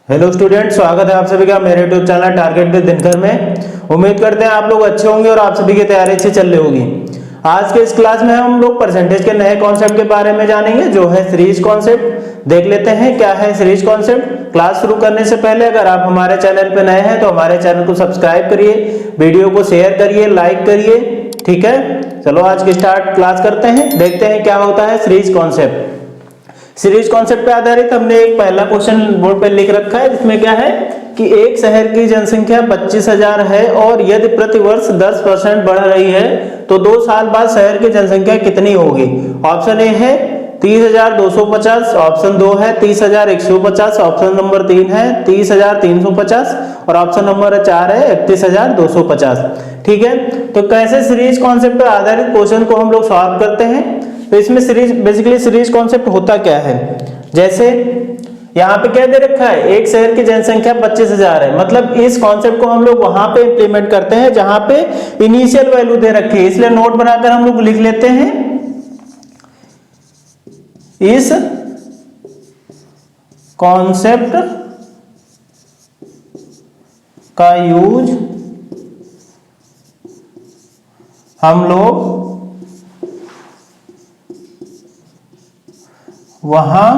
Hello student, स्वागत है आप सभी का मेरे YouTube channel target with Dinkar में। उम्मीद करते हैं आप लोग अच्छे होंगे और आप सभी की तैयारी अच्छी चल रही होगी। आज के इस क्लास में हम लोग परसेंटेज के नए कॉन्सेप्ट के बारे में जानेंगे, जो है सीरीज कॉन्सेप्ट। देख लेते हैं क्या है सीरीज कॉन्सेप्ट। क्लास शुरू करने से पहले अगर आप हमारे चैनल पर नए हैं तो हमारे चैनल को सब्सक्राइब करिए, वीडियो को शेयर करिए, लाइक करिए। ठीक है, चलो आज की स्टार्ट क्लास करते हैं। देखते हैं क्या होता है सीरीज कॉन्सेप्ट। सीरीज कॉन्सेप्ट पे आधारित हमने एक पहला क्वेश्चन बोर्ड पे लिख रखा है, जिसमें क्या है कि एक शहर की जनसंख्या 25,000 है और यदि प्रति वर्ष 10% बढ़ रही है तो 2 साल बाद शहर की जनसंख्या कितनी होगी। ऑप्शन ए है 30,250, ऑप्शन 2 है 30,150, ऑप्शन नंबर 3 है 30,350 और ऑप्शन नंबर 4 है 31,250। ठीक है, तो कैसे सीरीज कॉन्सेप्ट पर आधारित क्वेश्चन को हम लोग सॉल्व करते हैं। तो इसमें बेसिकली सीरीज कॉन्सेप्ट होता क्या है, जैसे यहाँ पे क्या दे रखा है, एक शहर की जनसंख्या 25,000 है, मतलब इस कॉन्सेप्ट को हम लोग वहां पे इंप्लीमेंट करते हैं जहां पे इनिशियल वैल्यू दे रखी है। इसलिए नोट बनाकर हम लोग लिख लेते हैं, इस कॉन्सेप्ट का यूज हम लोग वहां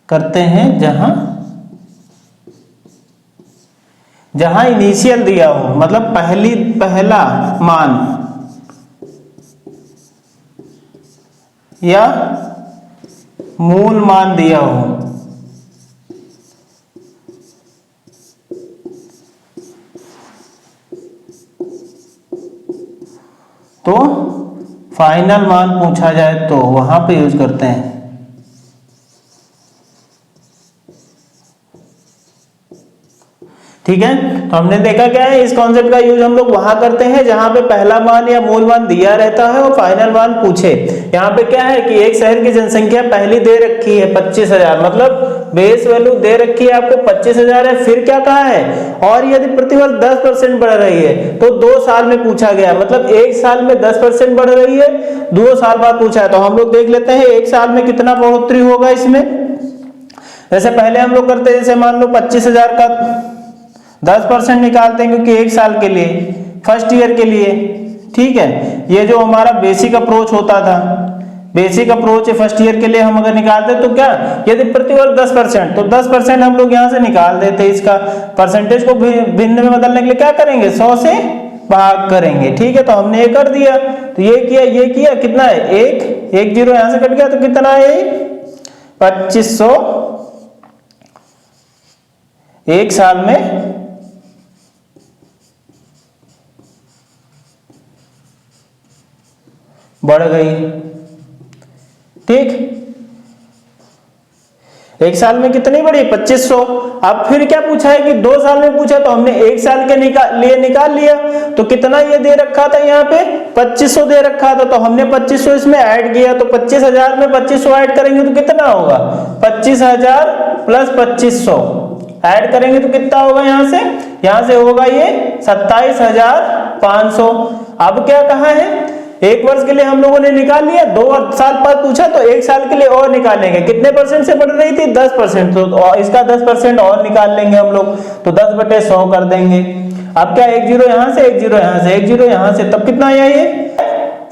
करते हैं जहां इनिशियल दिया हो, मतलब पहला मान या मूल मान दिया हो। तो फाइनल मान पूछा जाए तो वहां पे यूज करते हैं। ठीक है, तो हमने देखा क्या है, इस कॉन्सेप्ट का यूज हम लोग वहां करते हैं जहां पे पहला मान या मूल मान दिया रहता है और फाइनल मान पूछे। यहाँ पे क्या है कि एक शहर की जनसंख्या पहली दे रखी है 25,000, मतलब बेस वैल्यू दे रखी है आपको 25,000 है। फिर क्या कहा है, और यदि प्रतिवर्ष 10% बढ़ रही है तो 2 साल में पूछा गया, मतलब एक साल में 10% बढ़ रही है, 2 साल बाद पूछा है। तो हम लोग देख लेते हैं एक साल में कितना बढ़ोतरी होगा इसमें। जैसे पहले हम लोग करते हैं, जैसे मान लो 25,000 का 10% निकालते हैं, क्योंकि एक साल के लिए, फर्स्ट ईयर के लिए। ठीक है, ये जो हमारा बेसिक अप्रोच होता था, बेसिक अप्रोच फर्स्ट ईयर के लिए हम अगर निकालते तो क्या, यदि प्रतिवर्ष 10% तो 10% हम लोग यहां से निकाल देते। इसका परसेंटेज को भिन्न में बदलने के लिए क्या करेंगे, 100 से भाग करेंगे। ठीक है, तो हमने ये कर दिया, तो ये किया कितना है, एक जीरो यहां से कट गया तो कितना है 2500 एक साल में बढ़ गई। ठीक, एक साल में कितनी बढ़ी, 2500। अब फिर क्या पूछा है कि 2 साल में पूछा, तो हमने एक साल के लिए निकाल लिया। तो कितना ये दे रखा था, यहाँ पे 2500 दे रखा था, तो हमने 2500 इसमें ऐड किया। तो 25,000 में 2500 ऐड करेंगे तो कितना होगा, 25,000 प्लस 2500 ऐड करेंगे तो कितना होगा, यहां से होगा ये 27,500। अब क्या कहा है, एक वर्ष के लिए हम लोगों ने निकाल लिया, 2 साल बाद पूछा तो एक साल के लिए और निकालेंगे। कितने परसेंट से बढ़ रही थी, 10%, तो इसका 10% और निकाल लेंगे हम लोग, तो 10/100 कर देंगे। अब क्या, एक जीरो यहां से, एक जीरो यहां से, एक जीरो यहां से, तब कितना आया ये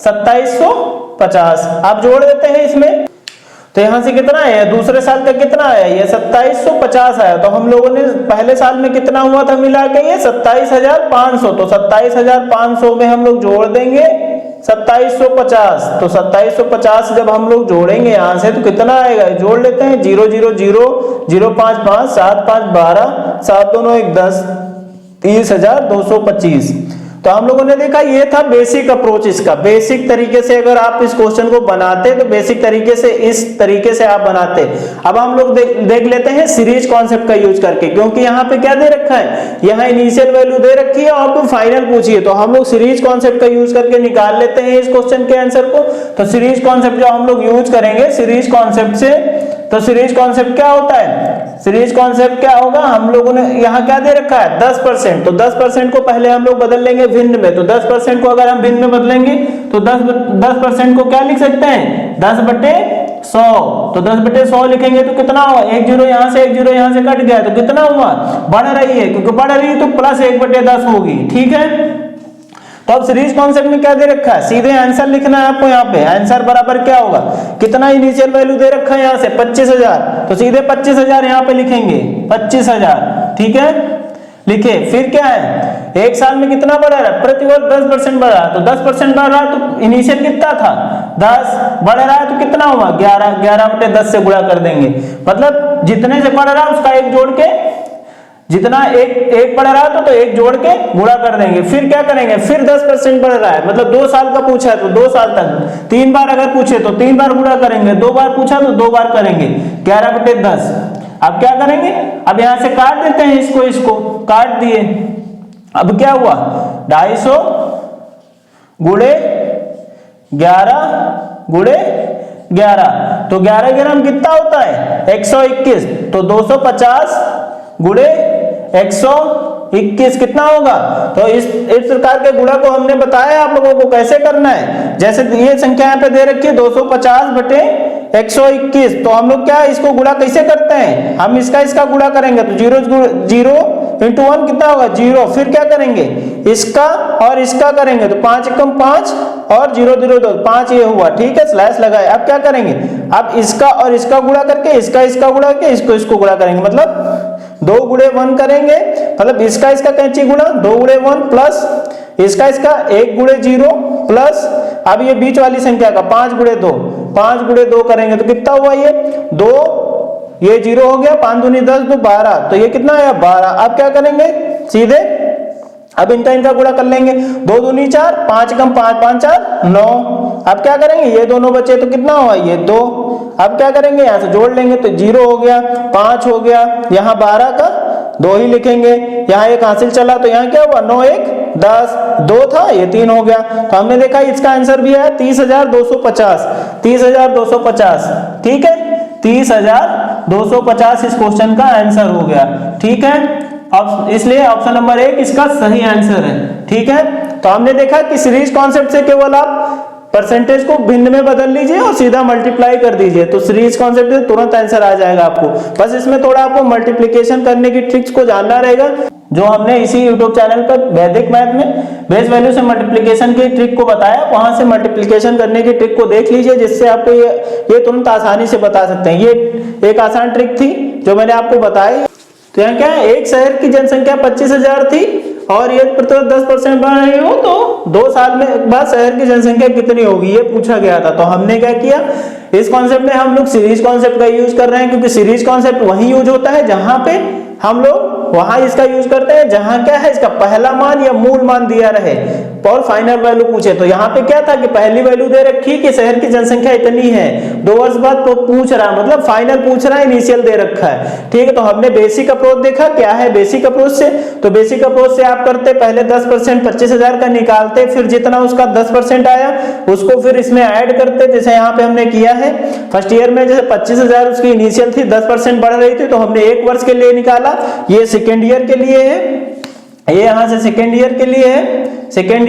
2750। आप जोड़ देते हैं इसमें, तो यहां से कितना आया, दूसरे साल का कितना आया, ये 2750 आया। तो हम लोगों ने पहले साल में कितना हुआ था मिला के, ये 27,500। तो 27,500 में हम लोग जोड़ देंगे 2750। तो 2750 जब हम लोग जोड़ेंगे यहां से तो कितना आएगा, जोड़ लेते हैं, 0 0 0 0 5 5 7 5 12 7 2 9 1 10 30,225। तो हम लोगों ने देखा ये था बेसिक अप्रोच। इसका बेसिक तरीके से अगर आप इस क्वेश्चन को बनाते तो बेसिक तरीके से इस तरीके से आप बनाते। अब हम लोग देख लेते हैं सीरीज कॉन्सेप्ट का यूज करके, क्योंकि यहाँ पे क्या दे रखा है, यहाँ इनिशियल वैल्यू दे रखी है और आपको फाइनल पूछिए। तो हम लोग सीरीज कॉन्सेप्ट का यूज करके निकाल लेते हैं इस क्वेश्चन के आंसर को। तो सीरीज कॉन्सेप्ट जो हम लोग यूज करेंगे सीरीज कॉन्सेप्ट से, तो सीरीज कॉन्सेप्ट क्या होता है, सीरीज कॉन्सेप्ट क्या होगा, हम लोगों ने यहाँ क्या दे रखा है 10%, तो 10% को पहले हम लोग बदल लेंगे भिन्न में। तो 10% को अगर हम भिन्न में बदलेंगे तो 10% को क्या लिख सकते हैं 10/100, तो 10/100 लिखेंगे तो कितना हुआ, एक जीरो यहाँ से एक जीरो यहाँ से कट गया तो कितना हुआ, बढ़ रही है, क्योंकि बढ़ रही है तो प्लस 1/10 होगी। ठीक है, तो अब सीरीज कॉन्सेप्ट में क्या दे रखा है, सीधे आंसर लिखना है आपको। यहाँ पे आंसर बराबर क्या होगा, कितना इनिशियल वैल्यू दे रखा है यहाँ से 25,000, तो सीधे 25,000 यहाँ पे लिखेंगे 25,000। ठीक है, लिखे। फिर क्या है, एक साल में कितना बढ़ रहा है, प्रति वर्ष 10% बढ़ रहा है, तो 10% बढ़ रहा है तो इनिशियल कितना था 10, बढ़ रहा है तो कितना हुआ 11, 11/10 से गुणा कर देंगे, मतलब जितने से बढ़ रहा है उसका एक जोड़ के, जितना एक बढ़ रहा है तो एक जोड़ के गुणा कर देंगे। फिर क्या करेंगे, फिर 10% बढ़ रहा है, मतलब 2 साल का पूछा है तो 2 साल तक 3 बार अगर पूछे तो 3 बार गुणा करेंगे, 2 बार पूछा तो 2 बार करेंगे, 11/10। अब क्या करेंगे, अब यहां से काट देते हैं, इसको काट दिए। अब क्या हुआ, 250 गुणे 11 गुणे 11, तो 11 ग्राम कितना होता है 121, तो 250 गुणे 121 कितना होगा। तो इस प्रकार के गुणा को हमने बताया आप लोगों को कैसे करना है। जैसे ये संख्या यहाँ पे दे रखी है 250/121, तो हम लोग क्या इसको गुणा कैसे करते हैं, हम इसका गुणा करेंगे तो 0 × 1 कितना होगा 0। फिर क्या करेंगे, इसका और इसका करेंगे तो 5 × 5 और 0 0 2 5 ये हुआ। ठीक है, स्लैश लगाए। अब क्या करेंगे, अब इसका और इसका गुणा करके इसका गुणा करके इसको गुणा करेंगे, मतलब 2 × 1 करेंगे, मतलब इसका कैंची गुणा 2 × 1 प्लस इसका 1 × 0 प्लस अब ये बीच वाली संख्या का 5 × 2 करेंगे तो कितना हुआ, ये 2, ये 0 हो गया, 5 दूनी 10 2 12, तो ये कितना आया 12। अब क्या करेंगे, सीधे अब इनका गुणा कर लेंगे, 2 दूनी 4, 5 × 5 5 4 9। अब क्या करेंगे, ये दोनों बचे तो कितना हुआ ये 2। अब क्या करेंगे, यहाँ से जोड़ लेंगे तो 0 हो गया, 5 हो गया, यहाँ 12 का 2 ही लिखेंगे, यहाँ एक हासिल चला तो यहाँ क्या हुआ 9 1 10, 2 था ये 3 हो गया। तो हमने देखा इसका आंसर भी है 30,250, 30,250। ठीक है, 30,250 इस क्वेश्चन का आंसर हो गया। ठीक है, अब इसलिए ऑप्शन नंबर 1 इसका सही आंसर है। ठीक है, तो हमने देखा कि सीरीज कॉन्सेप्ट से केवल आप परसेंटेज को भिन्न में बदल लीजिए और सीधा मल्टीप्लाई कर दीजिए, तो सीरीज कॉन्सेप्ट से तुरंत आंसर आ जाएगा आपको। बस इसमें थोड़ा आपको मल्टीप्लिकेशन करने की ट्रिक्स को जानना रहेगा, जो हमने इसी YouTube चैनल पर वैदिक मैथ में बेस वैल्यू से मल्टीप्लिकेशन की ट्रिक को बताया, वहां से मल्टीप्लिकेशन करने की ट्रिक को देख लीजिए, जिससे आपको ये तुरंत आसानी से बता सकते हैं। ये एक आसान ट्रिक थी जो मैंने आपको बताई। तो यहाँ क्या है, एक शहर की जनसंख्या 25,000 थी और ये प्रतिशत 10% बढ़ रही हो तो 2 साल में बाद शहर की जनसंख्या कितनी होगी, ये पूछा गया था। तो हमने क्या किया, इस कॉन्सेप्ट में हम लोग सीरीज कॉन्सेप्ट का यूज कर रहे हैं, क्योंकि सीरीज कॉन्सेप्ट वही यूज होता है जहां पे हम लोग वहां इसका यूज करते हैं जहां क्या है, इसका पहला मान या मूल मान दिया रहे और फाइनल वैल्यू पूछे। तो यहाँ पे क्या था कि पहली वैल्यू दे रखी कि शहर की जनसंख्या इतनी है, 2 वर्ष बाद तो पूछ रहा है, मतलब फाइनल पूछ रहा है, इनिशियल दे रखा है। ठीक है, तो हमने बेसिक अप्रोच देखा, क्या है बेसिक अप्रोच से, तो बेसिक अप्रोच से आप करते पहले 10% 25,000 का निकालते, फिर जितना उसका 10% आया उसको फिर इसमें ऐड करते, जैसे यहाँ पे हमने किया है। फर्स्ट ईयर में जैसे 25,000 उसकी इनिशियल थी, 10% बढ़ रही थी, तो हमने 1 वर्ष के लिए निकाला, ये सेकेंड ईयर के लिए है, ये यहां से सेकेंड ईयर के लिए है, सेकेंड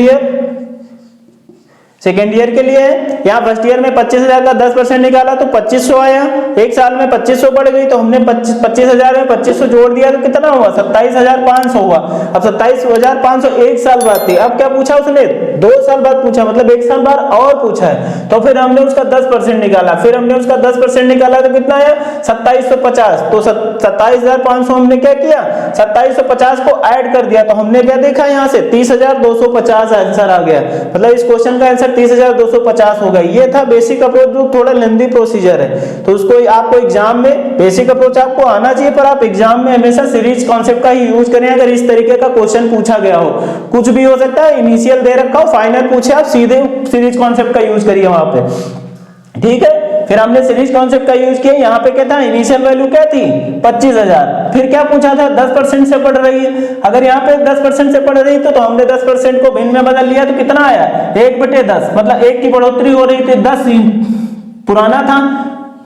ईयर के लिए है। यहाँ फर्स्ट ईयर में 25,000 का 10% निकाला तो 2500 आया, एक साल में 2500 बढ़ गई तो हमने 25,000 में 2500 जोड़ दिया तो कितना हुआ 27,500 हुआ। अब 27,500 एक साल बाद थी। अब क्या पूछा उसने 2 साल बाद पूछा, मतलब एक साल बाद और पूछा है, तो फिर हमने उसका 10% निकाला, फिर हमने उसका 10% निकाला तो कितना आया 2750। तो 27,500 हमने क्या किया 2750 को ऐड कर दिया, तो हमने क्या देखा यहाँ से 30,250 आंसर आ गया, मतलब इस क्वेश्चन का आंसर 30,250 हो गया। ये था बेसिक अप्रोच, जो थोड़ा लेंथी प्रोसीजर है, तो उसको आपको एग्जाम में बेसिक अप्रोच आपको आना चाहिए, पर आप एग्जाम में हमेशा सीरीज कॉन्सेप्ट का ही यूज करें। अगर इस तरीके का क्वेश्चन पूछा गया हो, कुछ भी हो सकता है, इनिशियल दे रखा हो, फाइनल पूछे, आप सीधे सीरीज कॉन्सेप्ट का यूज करिए वहां पे। ठीक है, फिर हमने सीरीज कॉन्सेप्ट का यूज किया। यहाँ पे क्या था, इनिशियल वैल्यू क्या थी 25,000, फिर क्या पूछा था 10% से बढ़ रही है। अगर यहाँ पे 10% से बढ़ रही तो हमने 10% को भिन्न में बदल लिया तो कितना आया 1/10, मतलब 1 की बढ़ोतरी हो रही थी, 10 पुराना था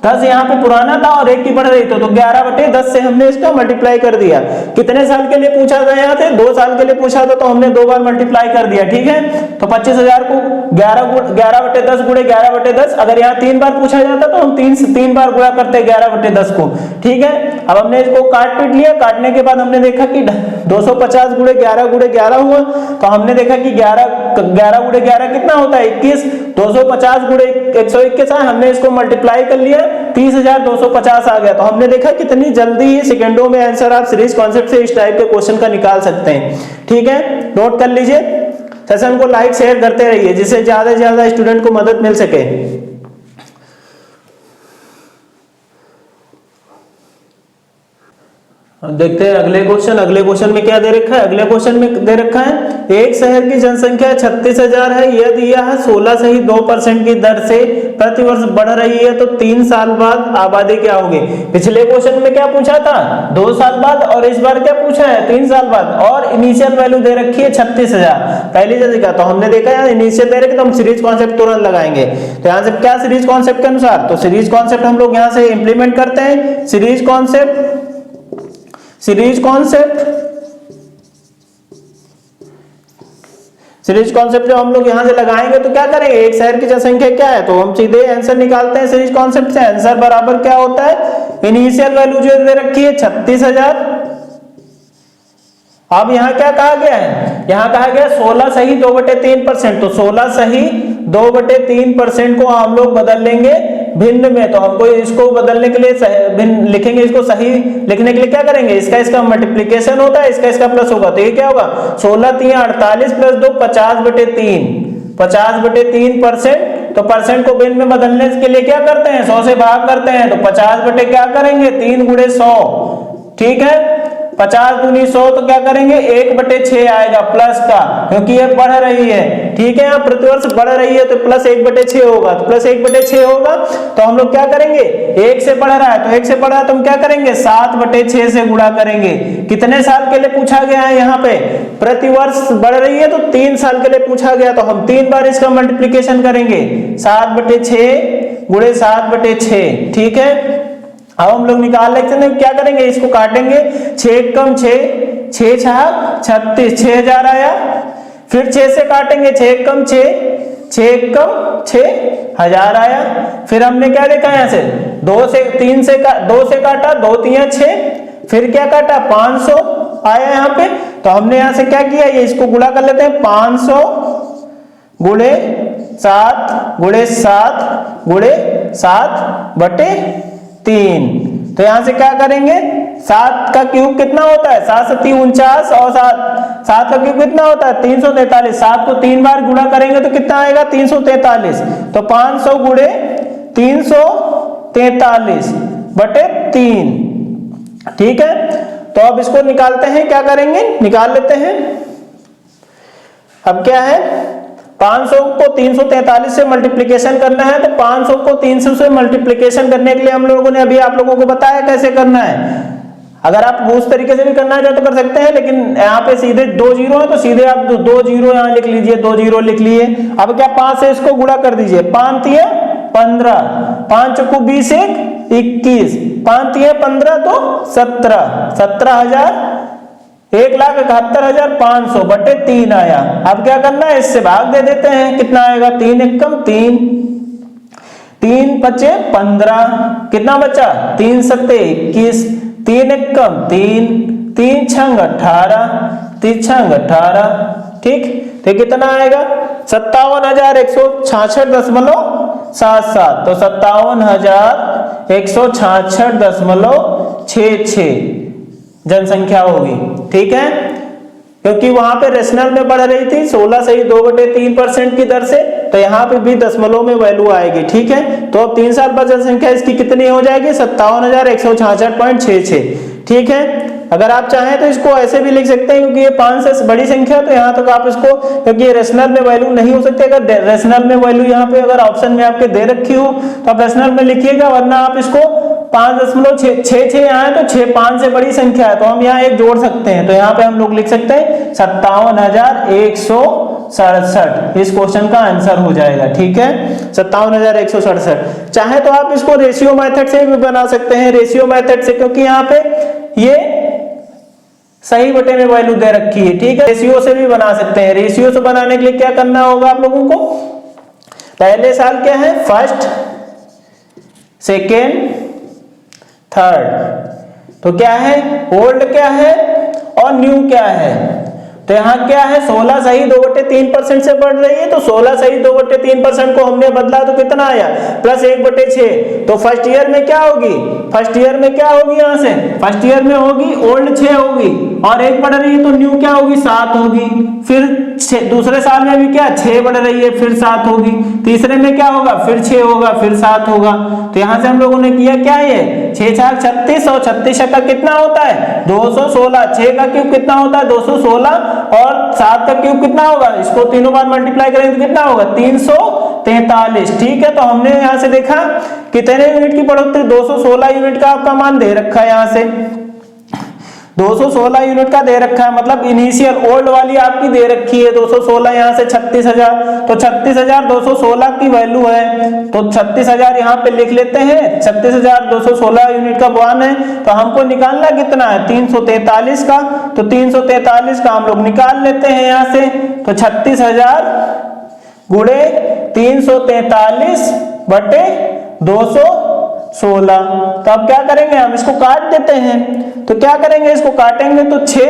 10 यहाँ पे पुराना था और 1 की बढ़ रही तो 11/10 से हमने इसका मल्टीप्लाई कर दिया। कितने साल के लिए पूछा था यहाँ से? 2 साल के लिए पूछा था, तो हमने 2 बार मल्टीप्लाई कर दिया। ठीक है, तो 25,000 को 11/10 गुणे 11/10, अगर यहाँ 3 बार पूछा जाता तो हम 3 बार गुणा करते 11/10 को। ठीक है, अब हमने इसको काट पीट लिया। काटने के बाद हमने देखा कि 250 गुणे 11 हुआ, तो हमने देखा कि 11 गुणे 11 कितना होता है? 21। 250 गुणे 121 है, हमने इसको मल्टीप्लाई कर लिया, 30,250 आ गया। तो हमने देखा कितनी जल्दी ही सेकंडों में आंसर आप सीरीज कॉन्सेप्ट से इस टाइप के क्वेश्चन का निकाल सकते हैं। ठीक है, नोट कर लीजिए। सेशन को लाइक शेयर करते रहिए जिससे ज्यादा से ज्यादा स्टूडेंट को मदद मिल सके। अब देखते हैं अगले क्वेश्चन। अगले क्वेश्चन में क्या दे रखा है? अगले क्वेश्चन में दे रखा है एक शहर की जनसंख्या 36,000 है, यदि यह 16.2% की दर से प्रतिवर्ष बढ़ रही है तो 3 साल बाद आबादी क्या होगी? पिछले क्वेश्चन में क्या पूछा था? 2 साल बाद, और इस बार क्या पूछा है? 3 साल बाद, और इनिशियल वैल्यू दे रखी है 36,000 पहली जगह। तो हमने देखा यार इनिशियल दे रखी तो हम सीरीज कॉन्सेप्ट तुरंत लगाएंगे। तो यहाँ से क्या सीरीज कॉन्सेप्ट के अनुसार, तो सीरीज कॉन्सेप्ट हम लोग यहाँ से इंप्लीमेंट करते हैं। सीरीज कॉन्सेप्ट जो हम लोग यहां से लगाएंगे तो क्या करेंगे? एक शहर की जनसंख्या क्या है, तो हम सीधे आंसर निकालते हैं सीरीज कॉन्सेप्ट से। आंसर बराबर क्या होता है? इनिशियल वैल्यू जो दे रखी है 36,000। अब यहाँ क्या कहा गया है? यहाँ कहा गया 16.2/3%। तो 16.2/3% को हम लोग बदल लेंगे भिन्न में। तो हमको इसको बदलने के लिए भिन्न लिखेंगे, इसको सही लिखने के लिए क्या करेंगे? इसका मल्टीप्लिकेशन होता है, इसका प्लस होगा। तो ये क्या होगा? 16×3 = 48 + 2 50/3। 50/3%। तो परसेंट को भिन्न में बदलने के लिए क्या करते हैं? 100 से भाग करते हैं। तो 50 बटे क्या करेंगे? 3 × 100। ठीक है, 50 दूनी 100, तो क्या करेंगे? 1/6 आएगा प्लस का, क्योंकि ये बढ़ रही है। ठीक है, यहाँ प्रतिवर्ष बढ़ रही है तो प्लस 1/6 होगा। तो प्लस 1/6 होगा तो हम लोग क्या करेंगे? 1 से बढ़ रहा है तो 1 से बढ़ रहा है तो हम क्या करेंगे? 7/6 से गुणा करेंगे। कितने साल के लिए पूछा गया है? यहाँ पे प्रतिवर्ष बढ़ रही है तो 3 साल के लिए पूछा गया, तो हम 3 बार इसका मल्टीप्लिकेशन करेंगे। 7/6 गुणे 7/6। ठीक है, अब हम लोग निकाल लेते हैं। क्या करेंगे? इसको काटेंगे। 6 कम 6, 6 6 36, 6,000 आया। फिर 6 से काटेंगे, 6 कम 6, 6 कम 6,000 आया। फिर हमने क्या देखा यहाँ से? 2 से काटा, 2 3 6, फिर क्या काटा? 500 आया यहाँ पे। तो हमने यहाँ से क्या किया? ये इसको गुणा कर लेते हैं। 500 गुणे 7 गुणे 7 गुणे 7/3। तो यहां से क्या करेंगे? 7 का क्यूब कितना होता है? 7 × 3 = 49, और 7 का क्यूब कितना होता है? 343। 7 को 3 बार गुणा करेंगे तो कितना आएगा? 343। तो 500 गुणे 343/3। ठीक है, तो अब इसको निकालते हैं। क्या करेंगे? निकाल लेते हैं। अब क्या है? 500 को 343 से मल्टीप्लिकेशन करना है। तो 500 को 300 से मल्टीप्लिकेशन करने के लिए हम लोगों ने अभी आप लोगों को बताया कैसे करना है। अगर आप उस तरीके से भी करना चाहे तो कर सकते हैं, लेकिन यहाँ पे सीधे 2 जीरो है तो सीधे आप 2 जीरो यहाँ लिख लीजिए। 2 जीरो लिख लिए। अब क्या? 5 से इसको गुणा कर दीजिए। 5 × 15, 5 × 20 = 21, 5 × 15 तो 17,000, 1,71,500/3 आया। अब क्या करना है? इससे भाग दे देते हैं। कितना आएगा? 3 × 1 = 3, 3 × 5 = 15, कितना बचा? 3 × 7 = 21, 3 × 1 = 3, 3 × 6 = 18, 3 × 6 = 18। ठीक, तो कितना आएगा? 57,166.77। तो 57,166.66 जनसंख्या होगी। ठीक है, क्योंकि वहां पे रेशनल में बढ़ रही थी 16.2/3% की दर से, तो यहाँ पे भी दशमलव में वैल्यू आएगी। ठीक है, तो अब 3 साल बाद जनसंख्या इसकी कितनी हो जाएगी? 57,166.66। ठीक है, अगर आप चाहें तो इसको ऐसे भी लिख सकते हैं, क्योंकि ये 5 से बड़ी संख्या, तो यहाँ तक आप इसको, क्योंकि ये रेशनल में वैल्यू नहीं हो सकती। अगर रेशनल में वैल्यू यहाँ पे अगर ऑप्शन में आपके दे रखी हो तो आप रेशनल में लिखिएगा, वरना आप इसको 5.66 यहाँ है तो 6 5 से बड़ी संख्या है तो हम यहाँ एक जोड़ सकते हैं। तो यहाँ पे हम लोग लिख सकते हैं 57,167। इस क्वेश्चन का आंसर हो जाएगा। ठीक है, 57,167। चाहे तो आप इसको रेशियो मेथड से भी बना सकते हैं, रेशियो मेथड से, क्योंकि यहाँ पे ये सही बटे में वैल्यू दे रखी है, ठीक है। रेशियो से भी बना सकते हैं। रेशियो से बनाने के लिए क्या करना होगा आप लोगों को, पहले साल क्या है, फर्स्ट, सेकेंड, थर्ड, तो क्या है, ओल्ड क्या है और न्यू क्या है। तो यहाँ क्या है, 16 सही 2/3% से बढ़ रही है, तो 16 सही 2/3% को हमने बदला तो कितना आया, +1/6। तो फर्स्ट ईयर में क्या होगी, फर्स्ट ईयर में क्या होगी, यहाँ से फर्स्ट ईयर में होगी ओल्ड 6 होगी, और 1 बढ़ रही है तो न्यू क्या होगी, 7 होगी। फिर दूसरे साल में भी क्या 6 बढ़ रही है, फिर 7 होगी। तीसरे में क्या होगा, फिर 6 होगा, फिर 7 होगा। तो यहाँ से हम लोगों ने किया क्या, ये 6 4 36 और 36 का कितना होता है, 216। 6 का क्यूब कितना होता है, 216, और 7 का क्यूब कितना होगा, इसको तीनों बार मल्टीप्लाई करेंगे तो कितना होगा, 343। ठीक है, तो हमने यहाँ से देखा कितने यूनिट की बढ़ोतरी, 216 यूनिट का आपका मान दे रखा है, यहाँ से 216 यूनिट का दे रखा है, मतलब इनिशियल ओल्ड वाली आपकी दे रखी है 216, यहाँ से 36,000, तो 36,216 की वैल्यू है, तो 36,000 यहाँ पे लिख लेते हैं। 36,216 यूनिट का मान है, तो हमको निकालना कितना है, 343 का, तो 343 का हम लोग निकाल लेते हैं यहाँ से। तो 36,000 गुणे 343 बटे 216। तो अब क्या करेंगे, हम इसको काट देते हैं। तो क्या करेंगे, इसको काटेंगे तो 6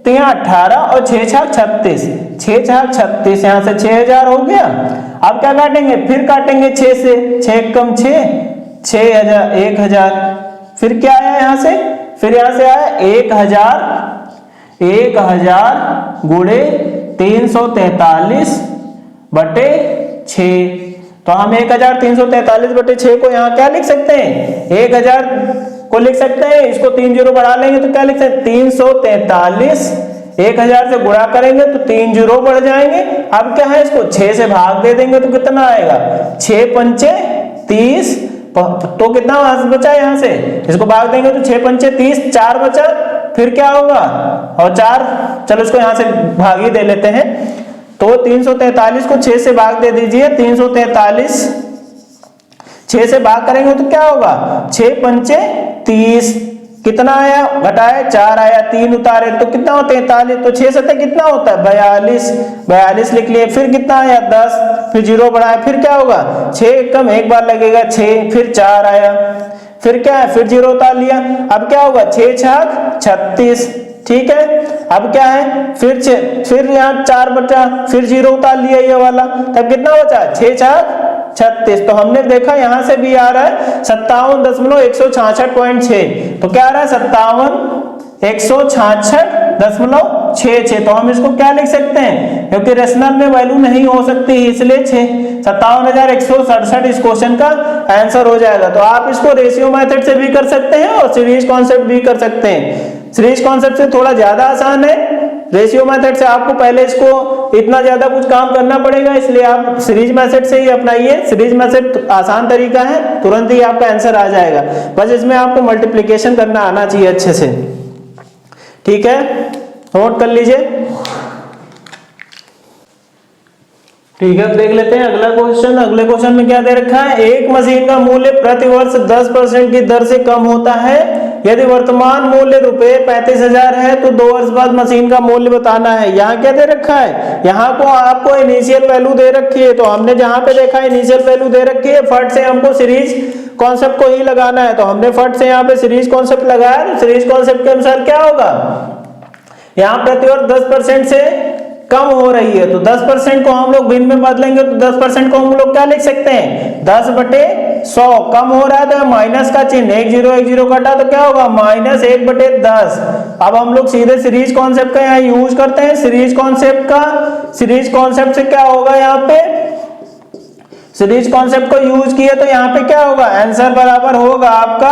3 18 और 6 4 36, 6 4 36, यहाँ से 6,000 हो गया। अब क्या काटेंगे, फिर काटेंगे 6 से, 6 कम 6, 6,000, 1,000, फिर क्या आया यहाँ से, फिर यहाँ से आया 1,000 गुणे 343 बटे 6। तो हम 1,343 बटे 6 को यहाँ क्या लिख सकते हैं, 1,000 को लिख सकते हैं, इसको 3 जीरो बढ़ा लेंगे तो क्या लिख सकते हैं, 343, 1,000 से गुणा करेंगे तो 3 जीरो बढ़ जाएंगे। अब क्या है, इसको 6 से भाग दे देंगे तो कितना आएगा, 6 पंचे 30, तो कितना बचा यहाँ से, इसको भाग देंगे तो 6 पंचे 30, 4 बचा, फिर क्या होगा, और 4, चलो इसको यहाँ से भाग ही दे लेते हैं। तो 343 को 6 से भाग दे दीजिए, 343 6 से भाग करेंगे तो क्या होगा, 6 पंचे 30, कितना आया, घटाया 4 आया, 3 उतारे तो कितना होता है 43, तो 6 सत्ते कितना होता है 42 लिख लिए। फिर कितना आया 10, फिर जीरो बढ़ाया, फिर क्या होगा 6 कम 1 बार लगेगा 6, फिर 4 आया, फिर क्या है, फिर जीरो उतार लिया। अब क्या होगा 6 छाक 36, ठीक है। अब क्या है, फिर यहाँ 4 बचा, फिर जीरो उतार लिया ये वाला, तब कितना बचा 6 छाक 36। तो हमने देखा यहाँ से भी आ रहा है 57,166.6, तो क्या आ रहा है 57,166.66। तो हम इसको क्या लिख सकते हैं, क्योंकि रेशनल में वैल्यू नहीं हो सकती इसलिए 57,167 इस क्वेश्चन का आंसर हो जाएगा। तो आप इसको रेशियो मेथड से भी कर सकते हैं और सीरीज कॉन्सेप्ट भी कर सकते हैं। सीरीज कॉन्सेप्ट से थोड़ा ज्यादा आसान है, रेशियो मेथड से आपको पहले इसको इतना ज्यादा कुछ काम करना पड़ेगा, इसलिए आप सीरीज मेथड से ही अपनाइए। सीरीज मेथड आसान तरीका है, तुरंत ही आपका आंसर आ जाएगा, बस इसमें आपको मल्टीप्लिकेशन करना आना चाहिए अच्छे से, ठीक है। नोट कर लीजिए, ठीक है। देख लेते हैं अगला क्वेश्चन। अगले क्वेश्चन में क्या दे रखा है, एक मशीन का मूल्य प्रति वर्ष 10% की दर से कम होता है। यदि वर्तमान मूल्य रुपए 35,000 है तो 2 वर्ष बाद मशीन का मूल्य बताना है। यहाँ क्या दे रखा है, यहाँ को आपको इनिशियल वैल्यू दे रखी है, तो हमने जहां पे देखा इनिशियल वैल्यू दे रखी है, फट से हमको सीरीज कॉन्सेप्ट को ही लगाना है, तो हमने फट से यहाँ पे सीरीज कॉन्सेप्ट लगाया। तो सीरीज कॉन्सेप्ट के अनुसार क्या होगा, यहाँ प्रति वर्ष 10% से कम हो रही है, तो 10% को हम लोग भिन्न में बदलेंगे तो 10% को हम लोग क्या लिख सकते हैं, 10/100। कम हो रहा है तो माइनस का चिन्ह, 1 0 कटा तो क्या होगा -1/10। अब हम लोग सीधे सीरीज कॉन्सेप्ट का यहाँ यूज करते हैं। सीरीज कॉन्सेप्ट से क्या होगा, यहाँ पे सीरीज कॉन्सेप्ट को यूज किए तो यहाँ पे क्या होगा, आंसर बराबर होगा आपका,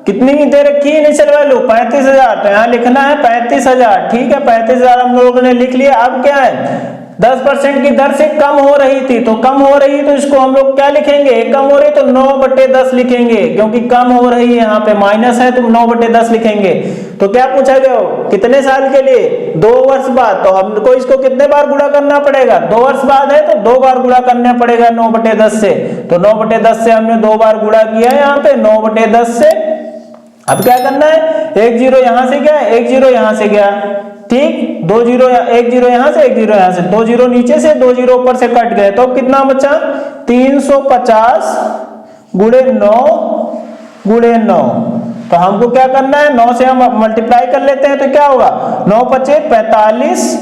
कितनी दे रखी है इनिशियल वैल्यू 35,000, तो यहाँ लिखना है 35,000, ठीक है। 35,000 हम लोगों ने लिख लिया। अब क्या है, 10% की दर से कम हो रही थी, तो कम हो रही तो इसको हम लोग क्या लिखेंगे, कम हो रही तो 9/10 लिखेंगे, क्योंकि कम हो रही है, यहाँ पे माइनस है तो 9/10 लिखेंगे। तो क्या पूछा गया, कितने साल के लिए, 2 वर्ष बाद, तो हमको इसको कितने बार गुणा करना पड़ेगा, 2 वर्ष बाद है तो 2 बार गुणा करना पड़ेगा 9/10 से। तो 9/10 से हमने 2 बार गुणा किया है यहाँ पे 9/10 से। अब क्या करना है, 1 0 यहां से गया, 1 0 यहां से गया, ठीक, 2 0, 1 0 यहां से, 1 0 यहां से, 2 0 नीचे से, 2 0 ऊपर से कट गए, तो कितना बचा, 350 गुणे 9 गुणे 9। तो हमको क्या करना है, 9 से हम मल्टीप्लाई कर लेते हैं तो क्या होगा, 9 पचे 45,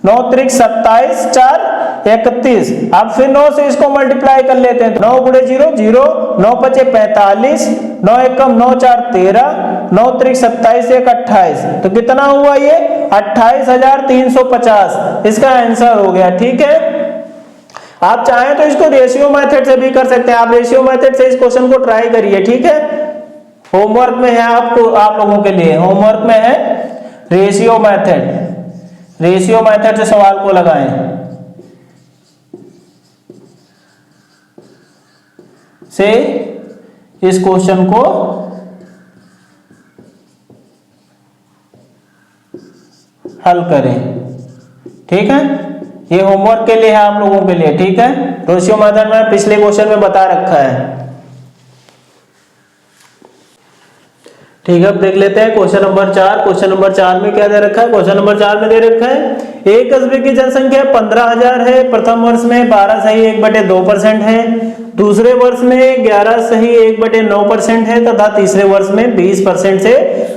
9 त्रिक 27, 4 31। अब फिर 9 से इसको मल्टीप्लाई कर लेते हैं, 9 गुणे 0 0, 9 पचे 45, 9 एकम 9 4 13, 9 त्रिक 27 1 28। तो कितना हुआ ये, 28,350 इसका आंसर हो गया। ठीक है, आप चाहें तो इसको रेशियो मेथड से भी कर सकते हैं, आप रेशियो मेथड से इस क्वेश्चन को ट्राई करिए। ठीक है, होमवर्क में है आपको, आप लोगों के लिए होमवर्क में है रेशियो मेथड, रेशियो मेथड से सवाल को लगाएं। से इस क्वेश्चन को हल करें। ठीक है, ये होमवर्क के लिए है आप लोगों के लिए। ठीक है, रेशियो मेथड में पिछले क्वेश्चन में बता रखा है। ठीक है, अब देख लेते हैं क्वेश्चन नंबर 4। क्वेश्चन नंबर 4 में क्या दे रखा है, क्वेश्चन नंबर 4 में दे रखा है एक कस्बे की जनसंख्या 15,000 है। प्रथम वर्ष में 12 सही 1/2% है, दूसरे वर्ष में 11 सही 1/9% है तथा तीसरे वर्ष में 20% से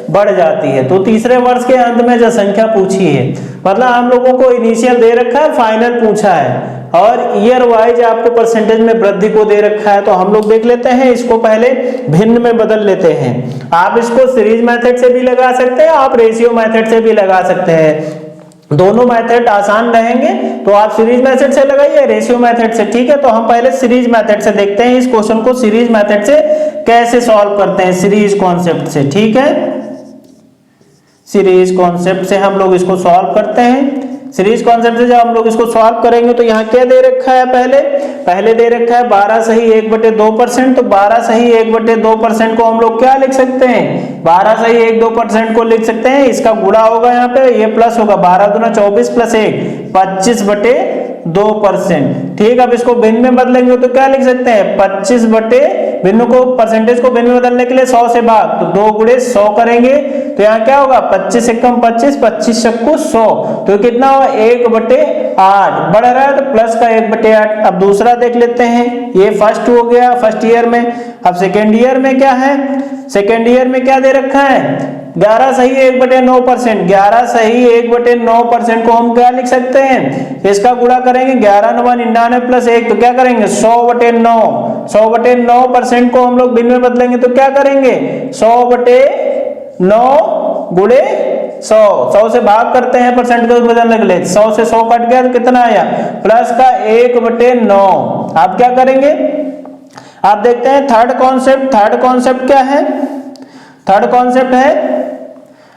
बढ़ जाती है। तो तीसरे वर्ष के अंत में जनसंख्या पूछी है, मतलब हम लोगों को इनिशियल दे रखा है, फाइनल पूछा है, और ईयर वाइज आपको परसेंटेज में वृद्धि को दे रखा है। तो हम लोग देख लेते हैं, इसको पहले भिन्न में बदल लेते हैं। आप इसको सीरीज मेथड से भी लगा सकते हैं, आप रेशियो मेथड से भी लगा सकते हैं, दोनों मेथड आसान रहेंगे। तो आप सीरीज मेथड से लगाइए, रेशियो मेथड से। ठीक है, तो हम पहले सीरीज मेथड से देखते हैं इस क्वेश्चन को, सीरीज मेथड से कैसे सॉल्व करते हैं, सीरीज कॉन्सेप्ट से। ठीक है, सीरीज कॉन्सेप्ट से हम लोग इसको सॉल्व करते हैं। सीरीज कॉन्सेप्ट से जब हम लोग इसको सॉल्व करेंगे तो यहाँ क्या दे रखा है, पहले दे रखा है 12 सही 1/2%। तो 12 सही 1/2% को हम लोग क्या लिख सकते हैं, 12 सही 1/2% को लिख सकते हैं, इसका गुणा होगा यहाँ पे, ये प्लस होगा, 12 दूना 24 + 1 25/2%। ठीक, अब इसको भिन्न में बदलेंगे तो क्या लिख सकते हैं, 25 बटे, भिन्न को परसेंटेज को भिन्न में बदलने के लिए 100 से भाग, तो 2 गुणे 100 करेंगे तो यहाँ क्या होगा, 25 एकम 25, 25 छक्कू 100, तो कितना होगा 1/8। बढ़ रहा है तो प्लस का 1/8। अब दूसरा देख लेते हैं, ये फर्स्ट हो गया फर्स्ट ईयर में। अब सेकेंड ईयर में क्या है, सेकेंड ईयर में क्या दे रखा है, 11 सही 1/9%, 11 सही 1/9% को हम क्या लिख सकते हैं, इसका गुणा करेंगे, 11 9 99 + 1, तो क्या करेंगे 100/9, 100/9% को हम लोग भिन्न में बदलेंगे तो क्या करेंगे, 100/9 गुणे 100, 100 से भाग करते हैं परसेंट को बदलने के लिए, 100 से 100 कट गया तो कितना आया, प्लस का 1/9। आप क्या करेंगे, आप देखते हैं थर्ड कॉन्सेप्ट क्या है, थर्ड कॉन्सेप्ट है,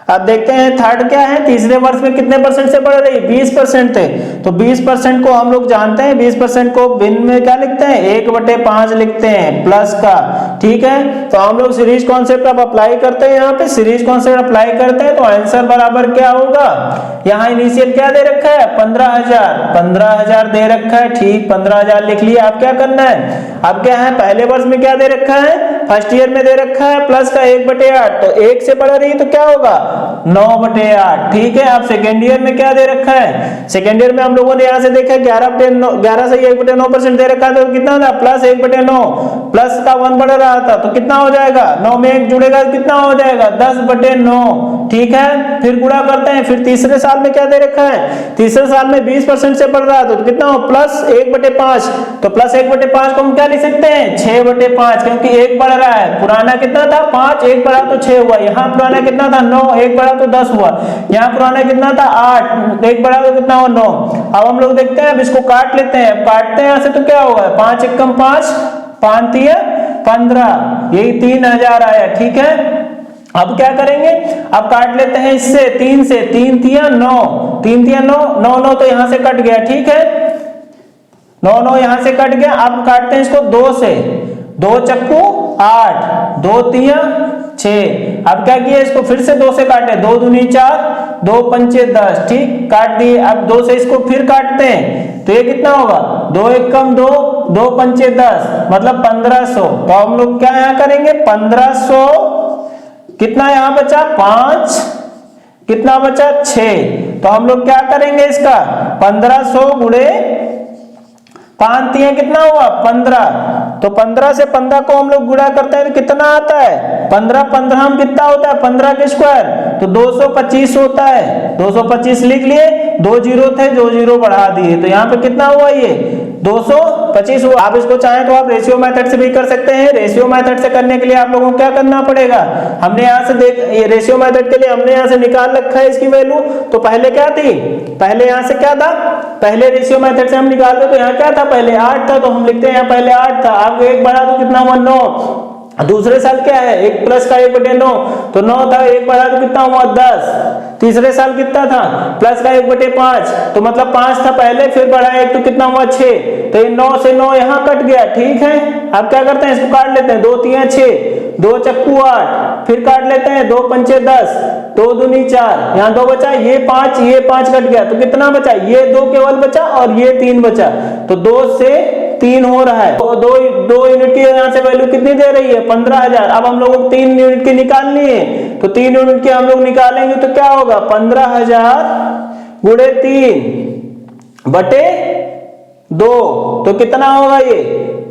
अब देखते हैं थर्ड क्या है, तीसरे वर्ष में कितने परसेंट से बढ़ रही है, 20% थे। तो 20% को हम लोग जानते हैं, 20% को भिन्न में क्या लिखते हैं, 1/5 लिखते हैं प्लस का। ठीक है, तो हम लोग सीरीज कॉन्सेप्ट अब अप्लाई करते हैं, यहाँ पे सीरीज कॉन्सेप्ट अप्लाई करते हैं तो आंसर बराबर क्या होगा, यहाँ इनिशियल क्या दे रखा है, 15,000 दे रखा है। ठीक, 15,000 लिख लिया। अब क्या करना है, अब क्या है, पहले वर्ष में क्या दे रखा है, फर्स्ट ईयर में दे रखा है प्लस का 1/8, तो 1 से बढ़ रही है तो क्या होगा 9/8। ठीक है, अब सेकेंड ईयर में क्या दे रखा है, सेकेंड ईयर में हम लोगों ने यहाँ से देखा 11 से 1/9% दे रखा था, तो कितना था प्लस 1/9, प्लस का 1 बढ़ रहा था तो कितना हो जाएगा, 9 में 1 जुड़ेगा कितना हो जाएगा 10/9। ठीक है, फिर गुणा करते हैं, फिर तीसरे साल में क्या दे रखा है, तीसरे साल में 20% से बढ़ रहा था तो कितना हो प्लस 1/5, तो प्लस 1/5 को हम क्या लिख सकते हैं 6/5, क्योंकि 1 बढ़ रहा है, पुराना कितना था 5, 1 बढ़ा तो 6 हुआ, यहाँ पुराना कितना था 9, 1 बढ़ा तो 10 हुआ, यहाँ पुराना कितना था 8, 1 बढ़ा तो कितना हुआ 9। अब हम लोग देखते हैं, अब इसको काट लेते हैं, अब काटते हैं यहाँ से तो क्या होगा 5 एकम 5, 5 3 15, यही 3,000 आया। ठीक है, अब क्या करेंगे, अब काट लेते हैं इससे 3 से, 3 तिया 9, 3 तिया 9, 9 9 तो यहां से कट गया, ठीक है, 9 9 यहां से कट गया। अब काटते हैं इसको 2 से, 2 चक्कू 8, 2 तिया 6। अब क्या किया, इसको फिर से 2 से काटे, 2 दूनी 4, 2 पंचे 10, ठीक, काट दिए। अब 2 से इसको फिर काटते हैं तो ये कितना होगा, 2 एक कम 2, 2 पंचे 10, मतलब 1500। तो हम लोग क्या यहां करेंगे, 1500, कितना यहां बचा 5, कितना बचा 6। तो हम लोग क्या करेंगे इसका 1500 गुणे 5 तिया कितना हुआ 15। तो 15 से 15 को हम लोग गुणा करते हैं तो कितना आता है 15, 15 हम कितना होता है 15 के स्क्वायर, तो 225 होता है। 225 लिख लिए, 2 जीरो थे, 2 जीरो बढ़ा दिए, तो यहाँ पे कितना हुआ ये 225 हुआ। आप इसको चाहें तो आप रेशियो मेथड से भी कर सकते हैं। रेशियो मेथड से करने के लिए आप लोगों को क्या करना पड़ेगा, हमने यहाँ से देख, ये रेशियो मेथड के लिए हमने यहाँ से निकाल रखा है इसकी वैल्यू। तो पहले क्या थी, पहले यहाँ से क्या था, पहले रेशियो मेथड से हम निकालते तो यहाँ क्या था, पहले 8 था, तो हम लिखते हैं यहाँ पहले 8 था। अब 1 बढ़ा तो कितना हुआ 9। दूसरे साल क्या है 1 प्लस का 1/9, तो 9 था, 1 बढ़ा तो कितना हुआ 10। तीसरे साल कितना था प्लस का 1/5, तो मतलब 5 था पहले, फिर बढ़ा 1 तो कितना हुआ 6। तो ये 9 से 9 यहाँ कट गया, ठीक है। अब क्या करते हैं इसको काट लेते हैं, 2 तिया 6, 2 चक्कू 8, फिर काट लेते हैं 2 पंचे 10, 2 दूनी 4, यहाँ 2 बचा, ये 5 कट गया, तो कितना बचा, ये 2 केवल बचा और ये 3 बचा, तो 2 से 3 हो रहा है। तो 2 यूनिट की यहाँ से वैल्यू कितनी दे रही है 15,000। अब हम लोगों को 3 यूनिट की निकालनी है, तो 3 यूनिट की हम लोग निकालेंगे तो क्या होगा 15,000 गुणे 3 बटे 2, तो कितना होगा ये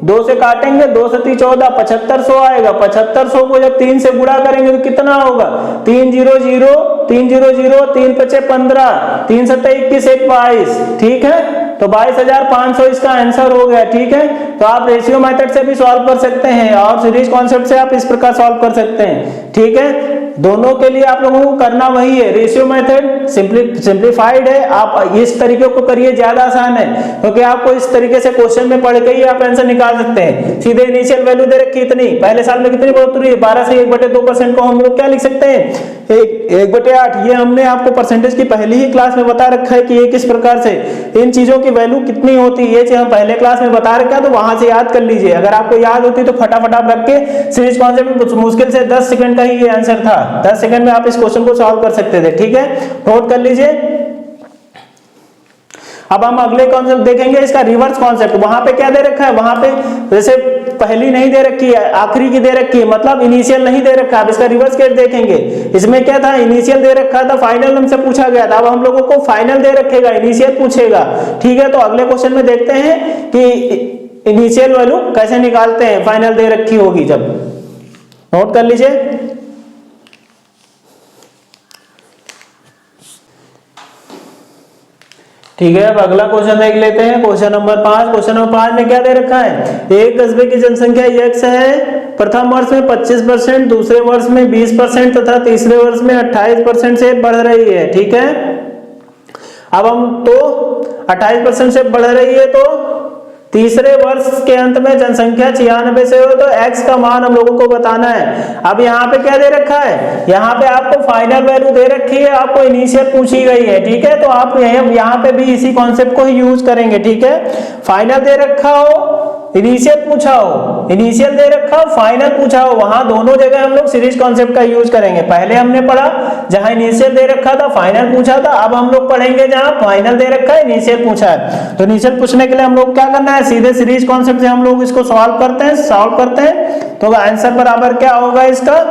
2 से काटेंगे, 2 से 3 14, 7500 आएगा। 7500 को जब 3 से गुणा करेंगे तो कितना होगा 3 0 0 3 0 0 3 5 15, 3 7 21 1 22, ठीक है। तो 22,500 इसका आंसर हो गया, ठीक है। तो आप रेशियो मेथड से भी सॉल्व कर सकते हैं और सीरीज कॉन्सेप्ट से आप इस प्रकार सॉल्व कर सकते हैं, ठीक है। दोनों के लिए आप लोगों को करना वही है, रेशियो मेथड सिंप्लीफाइड है, आप इस तरीके को करिए, ज्यादा आसान है, क्योंकि आपको इस तरीके से क्वेश्चन में पढ़ के ही आप आंसर निकाल सकते हैं। सीधे इनिशियल वैल्यू दे रखी इतनी, पहले साल में कितनी बढ़ोतरी है 12 से 1/2% को हम लोग क्या लिख सकते हैं 1/8। ये हमने आपको परसेंटेज की पहली ही क्लास में बता रखा है कि ये किस प्रकार से इन चीजों की वैल्यू कितनी होती है, ये चीज हम पहले क्लास में बता रखा है, तो वहां से याद कर लीजिए। अगर आपको याद होती तो फटाफट आप रख के, सीरीज कॉन्सेप्ट मुश्किल से 10 सेकंड का ही ये आंसर था, 10 सेकंड में आप इस क्वेश्चन को सॉल्व कर सकते थे, ठीक है, नोट कर लीजिए। अब हम अगले कॉन्सेप्ट देखेंगे, इसका रिवर्स कॉन्सेप्ट। वहां पे क्या दे रखा है, वहां पे जैसे पहली नहीं दे रखी है, आखिरी की दे रखी है, मतलब इनिशियल नहीं दे रखा। अब इसका रिवर्स केस देखेंगे, इसमें क्या था इनिशियल दे रखा था, फाइनल हमसे पूछा गया था, अब हम लोगों को फाइनल दे रखेगा, इनिशियल पूछेगा, ठीक है। तो अगले क्वेश्चन में देखते हैं कि इनिशियल वैल्यू कैसे निकालते हैं, फाइनल दे रखी होगी जब, नोट कर लीजिए। ठीक है, अब अगला क्वेश्चन देख लेते हैं, क्वेश्चन नंबर 5। क्वेश्चन नंबर 5 में क्या दे रखा है, एक कस्बे की जनसंख्या x है, प्रथम वर्ष में 25%, दूसरे वर्ष में 20% तथा तीसरे वर्ष में 28% से बढ़ रही है, ठीक है। अब हम तो 28% से बढ़ रही है, तो तीसरे वर्ष के अंत में जनसंख्या 96 से हो तो x का मान हम लोगों को बताना है। अब यहाँ पे क्या दे रखा है, यहाँ पे आपको फाइनल वैल्यू दे रखी है, आपको इनिशियल पूछी गई है, ठीक है। तो आप यहाँ पे भी इसी कॉन्सेप्ट को ही यूज करेंगे, ठीक है। फाइनल दे रखा हो, इनिशियल पूछा हो, इनिशियल दे रखा हो, फाइनल पूछा हो, वहां दोनों जगह हम लोग सीरीज कॉन्सेप्ट का यूज करेंगे। पहले हमने पढ़ा जहां इनिशियल दे रखा था, फाइनल पूछा था, अब हम लोग पढ़ेंगे जहां फाइनल दे रखा है, इनिशियल पूछा है। तो इनिशियल पूछने के लिए हम लोग क्या करना है, सीधे सीरीज कॉन्सेप्ट से हम लोग इसको सॉल्व करते हैं। तो आंसर बराबर क्या होगा, इसका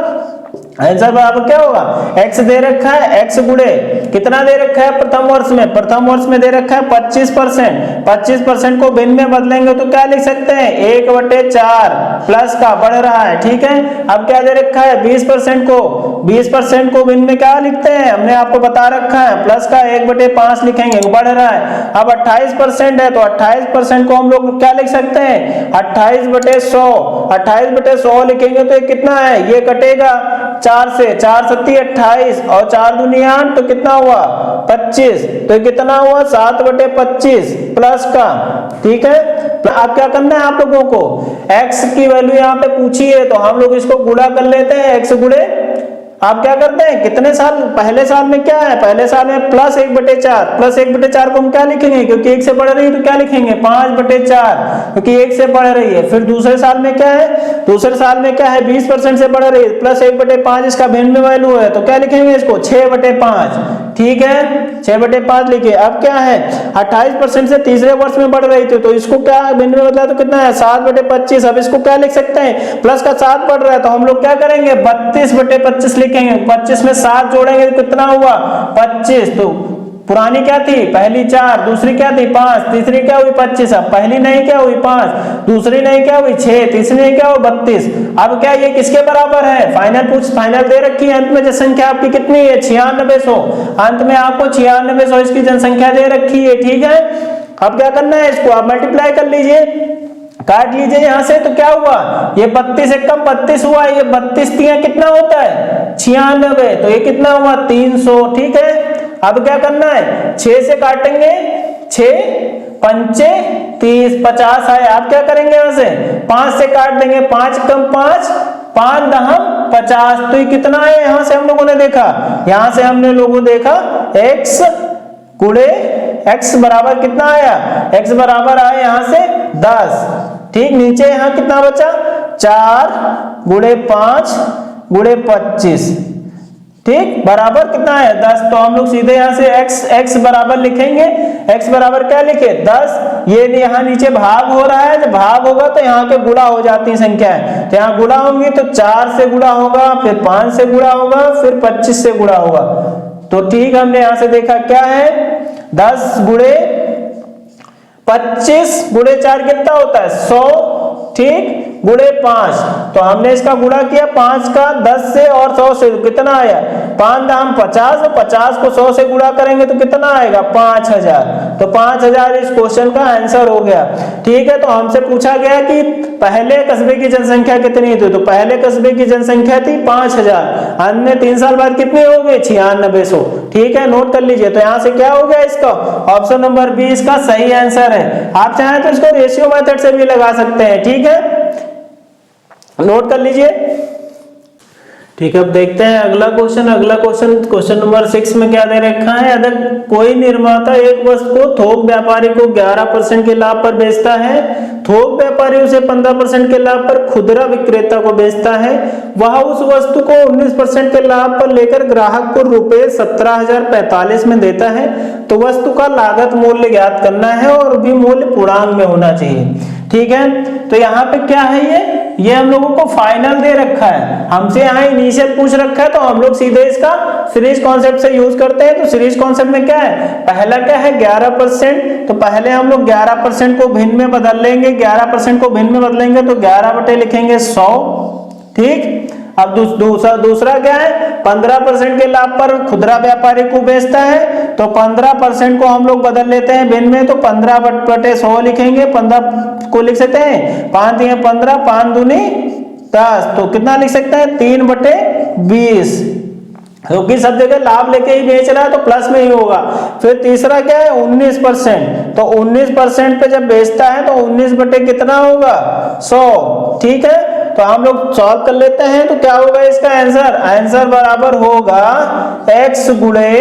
आंसर बराबर क्या होगा, x दे रखा है, x गुणे कितना दे रखा है प्रथम वर्ष में, प्रथम वर्ष में दे रखा है 25%, 25% को भिन्न में बदलेंगे तो क्या लिख सकते हैं 1/4 प्लस का बढ़ रहा है, ठीक है। अब क्या दे रखा है 20% को भिन्न में क्या लिखते हैं, हमने आपको बता रखा है प्लस का 1/5 लिखेंगे, बढ़ रहा है। अब 28% है, तो 28% को हम लोग क्या लिख सकते हैं 28/100, 28/100 लिखेंगे तो ये कितना है, ये कटेगा 4 से, 4 7 28 और 4 दूनी 8, तो कितना हुआ 25, तो कितना हुआ 7/25 प्लस का, ठीक है। अब क्या करना है आप लोगों को, x की वैल्यू यहाँ पे पूछी है तो हम लोग इसको गुणा कर लेते हैं, x गुणे आप क्या करते हैं, कितने साल, पहले साल में क्या है, पहले साल में +1/4, +1/4 को हम क्या लिखेंगे, क्योंकि 1 से बढ़ रही है तो क्या लिखेंगे 5/4, क्योंकि 1 से बढ़ रही है। फिर दूसरे साल में क्या है, दूसरे साल में क्या है 20% से बढ़ रही है, +1/5 इसका भिन्न में वैल्यू है तो क्या लिखेंगे इसको 6/5, ठीक है 6/5 लिखे। अब क्या है 28% से तीसरे वर्ष में बढ़ रही थी तो इसको क्या भिन्न में बदला तो कितना है 7/25। अब इसको क्या लिख सकते हैं, प्लस का 7 बढ़ रहा है तो हम लोग क्या करेंगे 32/25 लिखेंगे। 25 में 7 जोड़ेंगे तो कितना हुआ 25। तो पुरानी क्या थी, पहली 4, दूसरी क्या थी 5, तीसरी क्या हुई 25। अब पहली नहीं क्या हुई 5, दूसरी नहीं क्या हुई 6, तीसरी नहीं क्या हुई 32। अब क्या ये किसके बराबर है, फाइनल दे रखी है, अंत में जनसंख्या आपकी कितनी है 9600। अंत में आपको 9600 इसकी जनसंख्या दे रखी है, ठीक है। अब क्या करना है, इसको आप मल्टीप्लाई कर लीजिए, काट लीजिए यहां से, तो क्या हुआ ये 32 एक कम 32 हुआ, ये 32 तिया कितना होता है 96, तो ये कितना हुआ 300, ठीक है। अब क्या करना है 6 से काटेंगे, 6 पंचे 30, 50 है। आप क्या करेंगे यहां से 5 से काट देंगे, 5 कम 5, 5 दहम 50, तो ये कितना है, यहां से हम लोगों ने देखा, यहां से हमने लोगों देखा x गुणे x बराबर कितना आया, x बराबर आया यहां से 10, ठीक। नीचे यहां कितना बचा 4 गुणे 5 गुणे 25, ठीक, बराबर कितना है 10। तो हम लोग सीधे यहां से x बराबर लिखेंगे, x बराबर क्या लिखे 10। ये यहाँ नीचे भाग हो रहा है, जब भाग होगा तो यहाँ के गुणा हो जाती है संख्याएं, तो यहाँ गुणा होंगी तो 4 से गुणा होगा, फिर 5 से गुणा होगा, फिर 25 से गुणा होगा। तो ठीक, हमने यहां से देखा क्या है 10 गुणे 25 गुणे 4 कितना होता है 100, ठीक, गुणे 5, तो हमने इसका गुणा किया 5 का 10 से और 100 से, तो कितना आया 5 दाम 50, और 50 को 100 से गुणा करेंगे तो कितना आएगा 5000। तो 5000 इस क्वेश्चन का आंसर हो गया, ठीक है। तो हमसे पूछा गया कि पहले कस्बे की जनसंख्या कितनी थी, तो पहले कस्बे की जनसंख्या थी 5000, अन्य 3 साल बाद कितनी हो गई 9600, ठीक है, नोट कर लीजिए। तो यहां से क्या हो गया, इसका ऑप्शन नंबर बी इसका सही आंसर है। आप चाहें तो इसको रेशियो मेथड से भी लगा सकते हैं, ठीक है, नोट कर लीजिए, ठीक है। अब देखते हैं अगला क्वेश्चन नंबर 6 में क्या दे रखा है। अगर कोई निर्माता एक वस्तु को थोक व्यापारी को 11% के लाभ पर बेचता है, थोक व्यापारी उसे 15% के लाभ पर खुदरा विक्रेता को बेचता है, वह उस वस्तु को 19% के लाभ पर लेकर ग्राहक को रुपए 17,045 में देता है, तो वस्तु का लागत मूल्य ज्ञात करना है और भी मूल्य पूर्णांक में होना चाहिए, ठीक है। तो यहाँ पे क्या है, ये हम लोगों को फाइनल दे रखा है, हमसे यहाँ इनिशियल पूछ रखा है, तो हम लोग सीधे इसका सीरीज कॉन्सेप्ट से यूज करते हैं। तो सीरीज कॉन्सेप्ट में क्या है, पहला क्या है 11%, तो पहले हम लोग 11% को भिन्न में बदल लेंगे, 11% को भिन्न में बदलेंगे तो 11 बटे लिखेंगे 100, ठीक। अब दूसरा क्या है 15% के लाभ पर खुदरा व्यापारी को बेचता है, तो 15% को हम लोग बदल लेते हैं भिन्न में, तो 15 बटे 100 लिखेंगे, 15 को लिख सकते हैं 5 दिए 15, 5 दूनी 10, तो कितना लिख सकते हैं 3/20, क्योंकि सब जगह लाभ लेके ही बेच रहा है तो प्लस में ही होगा। फिर तीसरा क्या है 19%, तो 19% पे जब बेचता है तो 19 बटे कितना होगा 100, ठीक है। तो हम लोग सॉल्व कर लेते हैं, तो क्या होगा इसका आंसर बराबर होगा x गुणे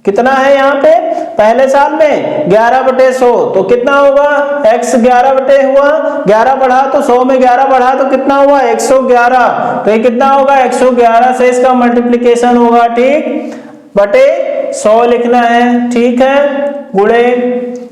कितना है यहाँ पे पहले साल में 11/100, तो कितना होगा x 11 बटे हुआ 11 बढ़ा तो 100 में 11 बढ़ा तो कितना हुआ 111, तो ये कितना होगा 111 से इसका मल्टीप्लिकेशन होगा, ठीक, बटे 100 लिखना है, ठीक है, गुणे।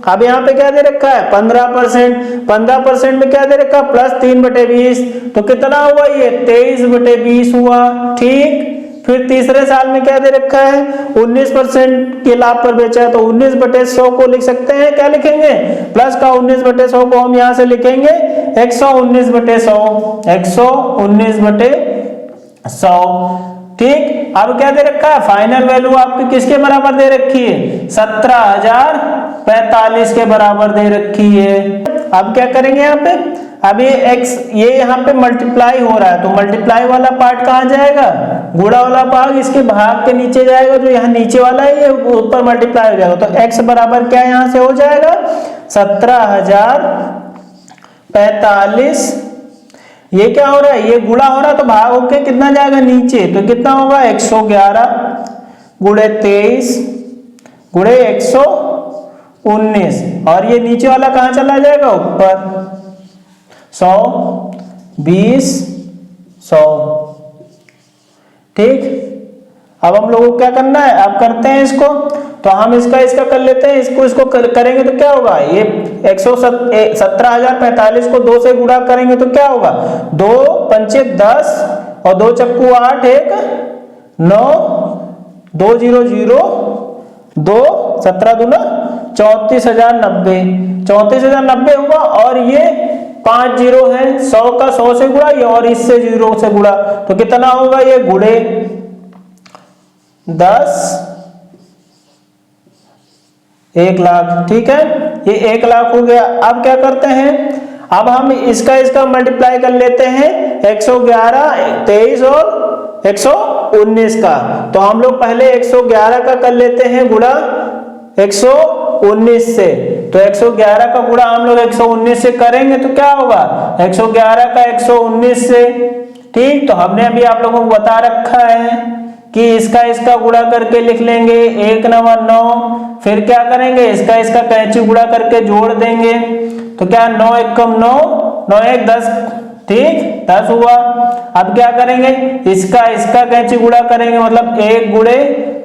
अब यहाँ पे क्या दे रखा है 15% में क्या दे रखा है प्लस 3/20, तो कितना हुआ ये 23/20 हुआ, ठीक। फिर तीसरे साल में क्या दे रखा है 19% के लाभ पर बेचा है, तो 19/100 को लिख सकते हैं, क्या लिखेंगे प्लस का 19/100 को हम यहां से लिखेंगे 119/100, 119/100, ठीक। अब क्या दे रखा है फाइनल वैल्यू आपकी किसके बराबर दे रखी है 17,045 के बराबर दे रखी है। अब क्या करेंगे यहाँ पे, अब ये x ये यहाँ पे मल्टीप्लाई हो रहा है, तो मल्टीप्लाई वाला पार्ट कहाँ जाएगा, गुणा वाला भाग इसके भाग के नीचे जाएगा, जो यहाँ नीचे वाला है ये ऊपर मल्टीप्लाई हो जाएगा, तो x बराबर क्या यहाँ से हो जाएगा 17,045 ये क्या हो रहा है, ये गुणा हो रहा है तो भाग होके कितना जाएगा नीचे, तो कितना होगा 111 गुणे 23 गुणे 119, और ये नीचे वाला कहाँ चला जाएगा ऊपर, 100 20 100। ठीक, अब हम लोगों को क्या करना है, अब करते हैं इसको, तो हम इसका कर लेते हैं, इसको करेंगे तो क्या होगा, ये 17,045 को 2 से गुणा करेंगे तो क्या होगा, 2 पंचे 10 और 2 चक्कू 8 1 9 2 0 0 2 17 दूना 34,090 34,090 हुआ, और ये 5 जीरो है, 100 का 100 से गुणा ये, और इससे 0 से गुणा, तो कितना होगा ये गुणे 10 1 लाख। ठीक है, ये 1 लाख हो गया। अब क्या करते हैं, अब हम इसका मल्टीप्लाई कर लेते हैं 111 23 और 119 का, तो हम लोग पहले 111 का कर लेते हैं गुणा 119 से, तो 111 का गुणा हम लोग 119 से करेंगे तो क्या होगा, 111 का 119 से। ठीक, तो हमने अभी आप लोगों को बता रखा है कि इसका गुणा करके लिख लेंगे 1 9 9, फिर क्या करेंगे, इसका कैंची गुणा करके जोड़ देंगे, तो क्या 9 1 9 9 1 10, ठीक 10 हुआ। अब क्या करेंगे, इसका कैंची गुणा करेंगे, मतलब 1 गुणे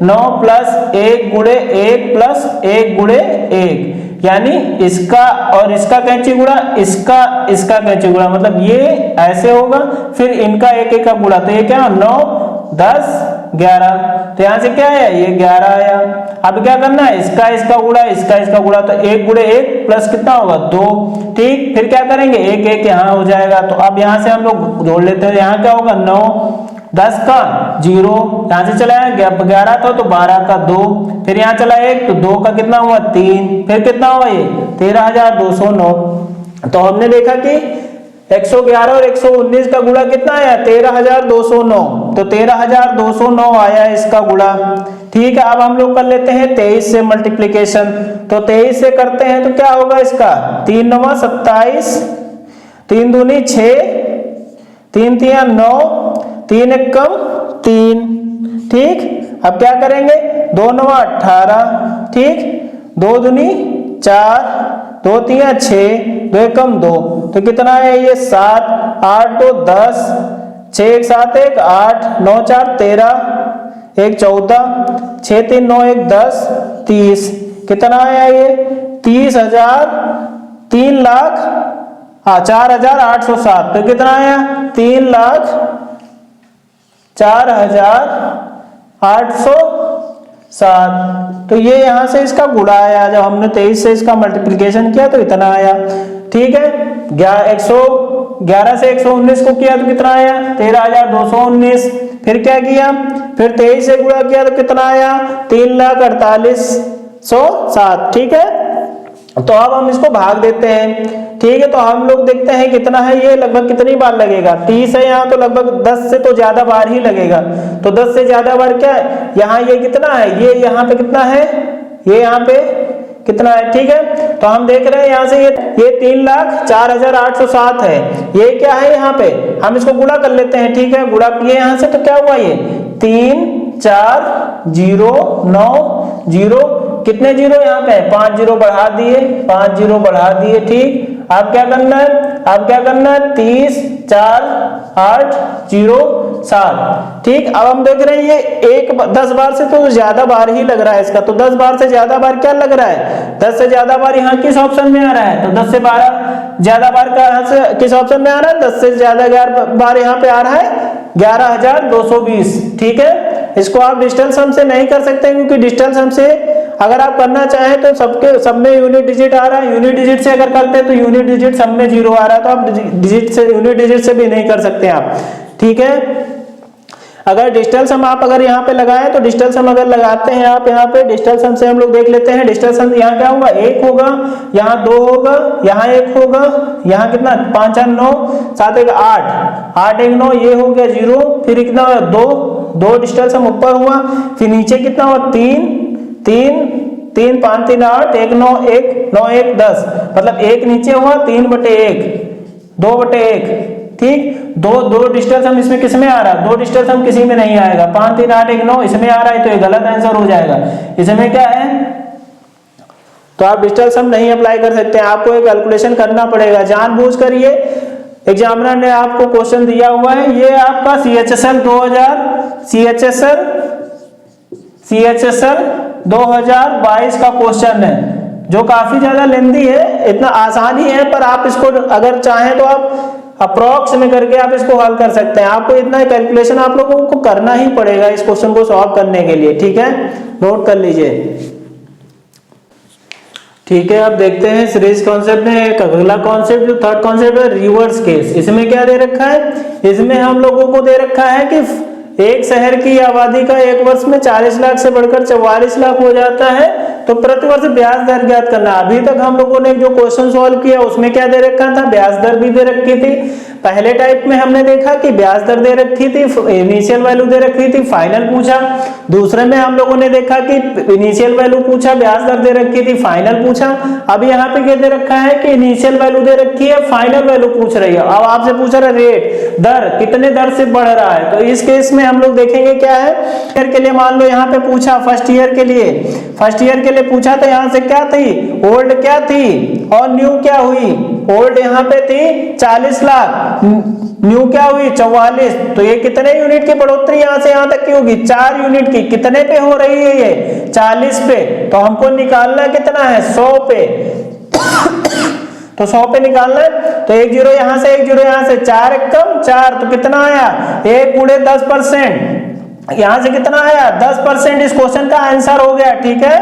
9 प्लस 1 गुणे 1 प्लस 1 गुणे 1, यानी इसका और इसका कैंची गुणा, इसका कैंची गुणा, मतलब ये ऐसे होगा, फिर इनका एक एक का गुणा, तो ये क्या 9 10 11, तो यहां से क्या आया, ये 11 आया। अब क्या करना है, इसका गुणा, इसका गुणा, तो 1 गुणे 1 प्लस कितना होगा 2। ठीक, फिर क्या करेंगे 1 1 यहाँ हो जाएगा, तो अब यहाँ से हम लोग जोड़ लेते हैं, यहाँ क्या होगा 9 10 का 0, यहाँ से चला 11 था तो 12 का 2, फिर यहाँ चला 1 तो 2 का कितना हुआ 3, फिर कितना हुआ ये 13,209। तो हमने देखा कि 111 और 119 का गुणा कितना आया 13,209, तो 13,209 आया इसका गुणा। ठीक है, अब हम लोग कर लेते हैं 23 से मल्टीप्लिकेशन, तो 23 से करते हैं तो क्या होगा इसका 3 9 27 3 दूनी 6 3 3 9 3 1 3। ठीक, अब क्या करेंगे 2 9 18, ठीक 2 दूनी 4 2 3 6 2 1 2, तो कितना है ये 7 8 2 10 6 1 7 1 8 9 4 13 1 14 6 3 9 1 10 30, कितना आया ये 30,000 3 लाख 4,807, तो कितना आया 3,04,807, तो ये यहां से इसका गुणा आया, जब हमने 23 से इसका मल्टीप्लिकेशन किया तो इतना आया। ठीक है, 111 से 119 को किया तो कितना आया 13,219, फिर क्या किया, फिर 23 से गुणा किया तो कितना आया 3,48,107। ठीक है, तो अब हम इसको भाग देते हैं। ठीक है, तो हम लोग देखते हैं कितना है, ये लगभग कितनी बार लगेगा, 30 है यहाँ, तो लगभग 10 से तो ज्यादा बार ही लगेगा, तो 10 से ज्यादा बार क्या है, यहाँ ये कितना है, ये यहाँ पे कितना है, ये यहाँ पे कितना है। ठीक है, तो हम देख रहे हैं यहाँ से ये 3,04,807 है, ये क्या है यहाँ पे, हम इसको गुणा कर लेते हैं। ठीक है, गुणा किए यहाँ से तो क्या हुआ, ये 3 4 0 9 0, कितने जीरो यहाँ पे 5 जीरो बढ़ा दिए, 5 जीरो बढ़ा दिए। ठीक, अब क्या करना है, अब क्या करना है 30 4 8 0 7। ठीक, अब हम देख रहे हैं ये 10 बार से तो ज्यादा बार ही लग रहा है इसका, तो 10 बार से ज्यादा बार क्या लग रहा है, 10 से ज्यादा बार यहाँ किस ऑप्शन में आ रहा है, तो 10 से 12 ज्यादा बार का किस ऑप्शन में आ रहा है, 10 से ज्यादा बार यहाँ पे आ रहा है 11,220। ठीक है, इसको आप डिजिटल सम से नहीं कर सकते, क्योंकि डिजिटल सम से अगर आप करना चाहें तो सब में यूनिट डिजिट आ रहा है, यूनिट डिजिट से अगर करते हैं तो यूनिट डिजिट सब में 0 आ रहा है, तो आप डिजिट से यूनिट डिजिट से भी नहीं कर सकते आप। ठीक है, अगर डिजिटल सम आप अगर यहाँ पे लगाएं तो डिजिटल सम अगर लगाते हैं आप यहाँ पे डिजिटल सम से हम लोग देख लेते हैं, डिजिटल सम यहाँ क्या होगा 1 होगा, यहाँ 2 होगा, यहाँ 1 होगा, यहाँ कितना 5 4 9 7 1 8 8 1 9, ये हो गया 0, फिर कितना हुआ 2 डिजिटल सम ऊपर हुआ, फिर नीचे कितना हुआ 3 3 3 5 3 8 1 9 1 9 1 10, मतलब 1 नीचे हुआ 3/1 2/1 ठीक, दो डिजिटल सम इसमें किस में आ रहा है, 2 डिजिटल सम किसी में नहीं आएगा। 5 3 8 1 9 इसमें आ रहा है तो ये गलत आंसर हो जाएगा। इसमें क्या है, तो आप डिजिटल सम नहीं अप्लाई कर सकते हैं, आपको एक कैलकुलेशन करना पड़ेगा जानबूझकर। ये एग्जामिनर ने आपको क्वेश्चन दिया हुआ है, ये आपका CHSL 2022 का क्वेश्चन है, जो काफी ज्यादा लेंदी है, इतना आसान ही है, पर आप इसको अगर चाहें तो आप अप्रोक्स में करके आप इसको हल कर सकते हैं। आपको इतना कैलकुलेशन आप लोगों को करना ही पड़ेगा इस क्वेश्चन को सॉल्व करने के लिए, ठीक है, नोट कर लीजिए। ठीक है, अब देखते हैं सीरीज कॉन्सेप्ट में एक अगला कॉन्सेप्ट, जो थर्ड कॉन्सेप्ट है रिवर्स केस। इसमें क्या दे रखा है, इसमें हम लोगों को दे रखा है कि एक शहर की आबादी का एक वर्ष में 40 लाख से बढ़कर 44 लाख हो जाता है, तो प्रतिवर्ष ब्याज दर ज्ञात करना। अभी तक हम लोगों ने जो क्वेश्चन सॉल्व किया उसमें क्या दे रखा था, ब्याज दर भी दे रखी थी। पहले टाइप में हमने देखा कि ब्याज दर दे रखी थी, इनिशियल वैल्यू दे रखी थी, फाइनल पूछा। दूसरे में हम लोगों ने देखा कि इनिशियल वैल्यू पूछा, ब्याज दर दे रखी थी, फाइनल पूछा। अब यहाँ पे क्या दे रखा है कि इनिशियल वैल्यू दे रखी है, फाइनल वैल्यू पूछ रही है। अब आपसे पूछ रहा है रेट, दर कितने दर से बढ़ रहा है, तो इस केस में हम लोग देखेंगे क्या है। ईयर के लिए मान लो यहाँ पे पूछा, फर्स्ट ईयर के लिए पूछा, तो यहाँ से क्या थी, ओल्ड क्या थी और न्यू क्या हुई। ओल्ड यहाँ पे थी 40 लाख, न्यू क्या हुई 44, तो ये कितने यूनिट की बढ़ोतरी यहाँ से यहाँ तक की होगी, 4 यूनिट की। कितने पे हो रही है ये, 40 पे, तो हमको निकालना कितना है, 100 पे। तो 100 पे निकालना है, तो 1 जीरो यहाँ से 1 जीरो यहाँ से, 4 एकम 4, तो कितना आया, 1 गुणे 10%, यहां से कितना आया 10%। इस क्वेश्चन का आंसर हो गया, ठीक है।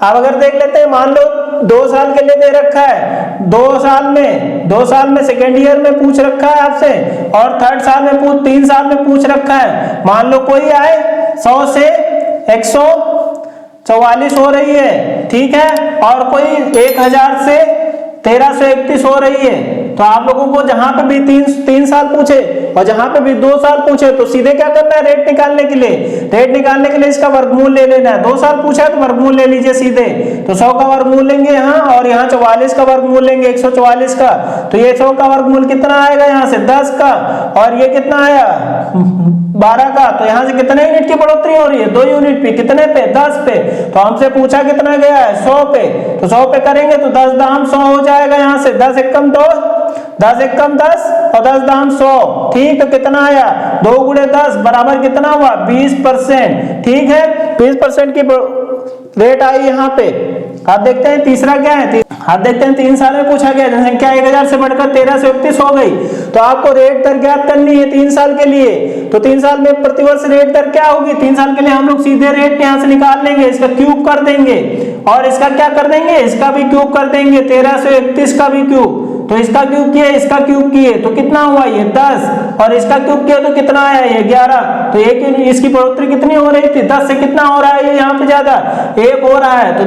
अब अगर देख लेते हैं, मान लो 2 साल के लिए दे रखा है, 2 साल में सेकेंड ईयर में पूछ रखा है आपसे, और थर्ड साल में 3 साल में पूछ रखा है। मान लो कोई आए 100 से 144 हो रही है, ठीक है, और कोई 1000 से 1331 हो रही है, तो आप लोगों को जहां पे भी 3 साल पूछे और जहां पे भी 2 साल पूछे, तो सीधे क्या करना है, रेट निकालने के लिए इसका वर्गमूल ले लेना है। 2 साल पूछा है तो वर्गमूल ले लीजिए सीधे, तो 100 का वर्गमूल लेंगे यहाँ, और यहाँ 44 का वर्गमूल लेंगे, 144 का, तो ये 100 का वर्गमूल कितना आएगा, यहाँ से 10 का, और ये कितना आया 12 का, तो यहाँ से कितने यूनिट की बढ़ोतरी हो रही है, 2 यूनिट पे, कितने पे, 10 पे। तो हमसे पूछा कितना गया है, 100 पे, तो 100 पे करेंगे तो 10 दाम 100 हो जाएगा। यहाँ से 10 एकम 2, 10 एकम 10 और 10 दाम 100, ठीक, तो कितना आया 2 गुणे 10 बराबर कितना हुआ 20%, ठीक है, 20% की रेट आई यहाँ पे। आप देखते हैं तीसरा क्या है, आप देखते हैं 3 साल में पूछा गया, जनसंख्या 1000 से बढ़कर 1331 हो गई, तो आपको रेट दर ज्ञात करनी है 3 साल के लिए। तो 3 साल में प्रतिवर्ष रेट दर क्या होगी, 3 साल के लिए हम लोग सीधे रेट यहाँ से निकाल लेंगे, इसका क्यूब कर देंगे, और इसका क्या कर देंगे, इसका भी क्यूब कर देंगे, 1331 का भी क्यूब, तो इसका क्यूब किया, इसका क्यूब किए, तो कितना हुआ ये 10, और इसका क्यूब किया तो कितना आया ये 11, तो एक इसकी बढ़ोतरी कितनी हो रही थी, 10 से कितना हो रहा है ये यहाँ पे ज्यादा 1 हो रहा है, तो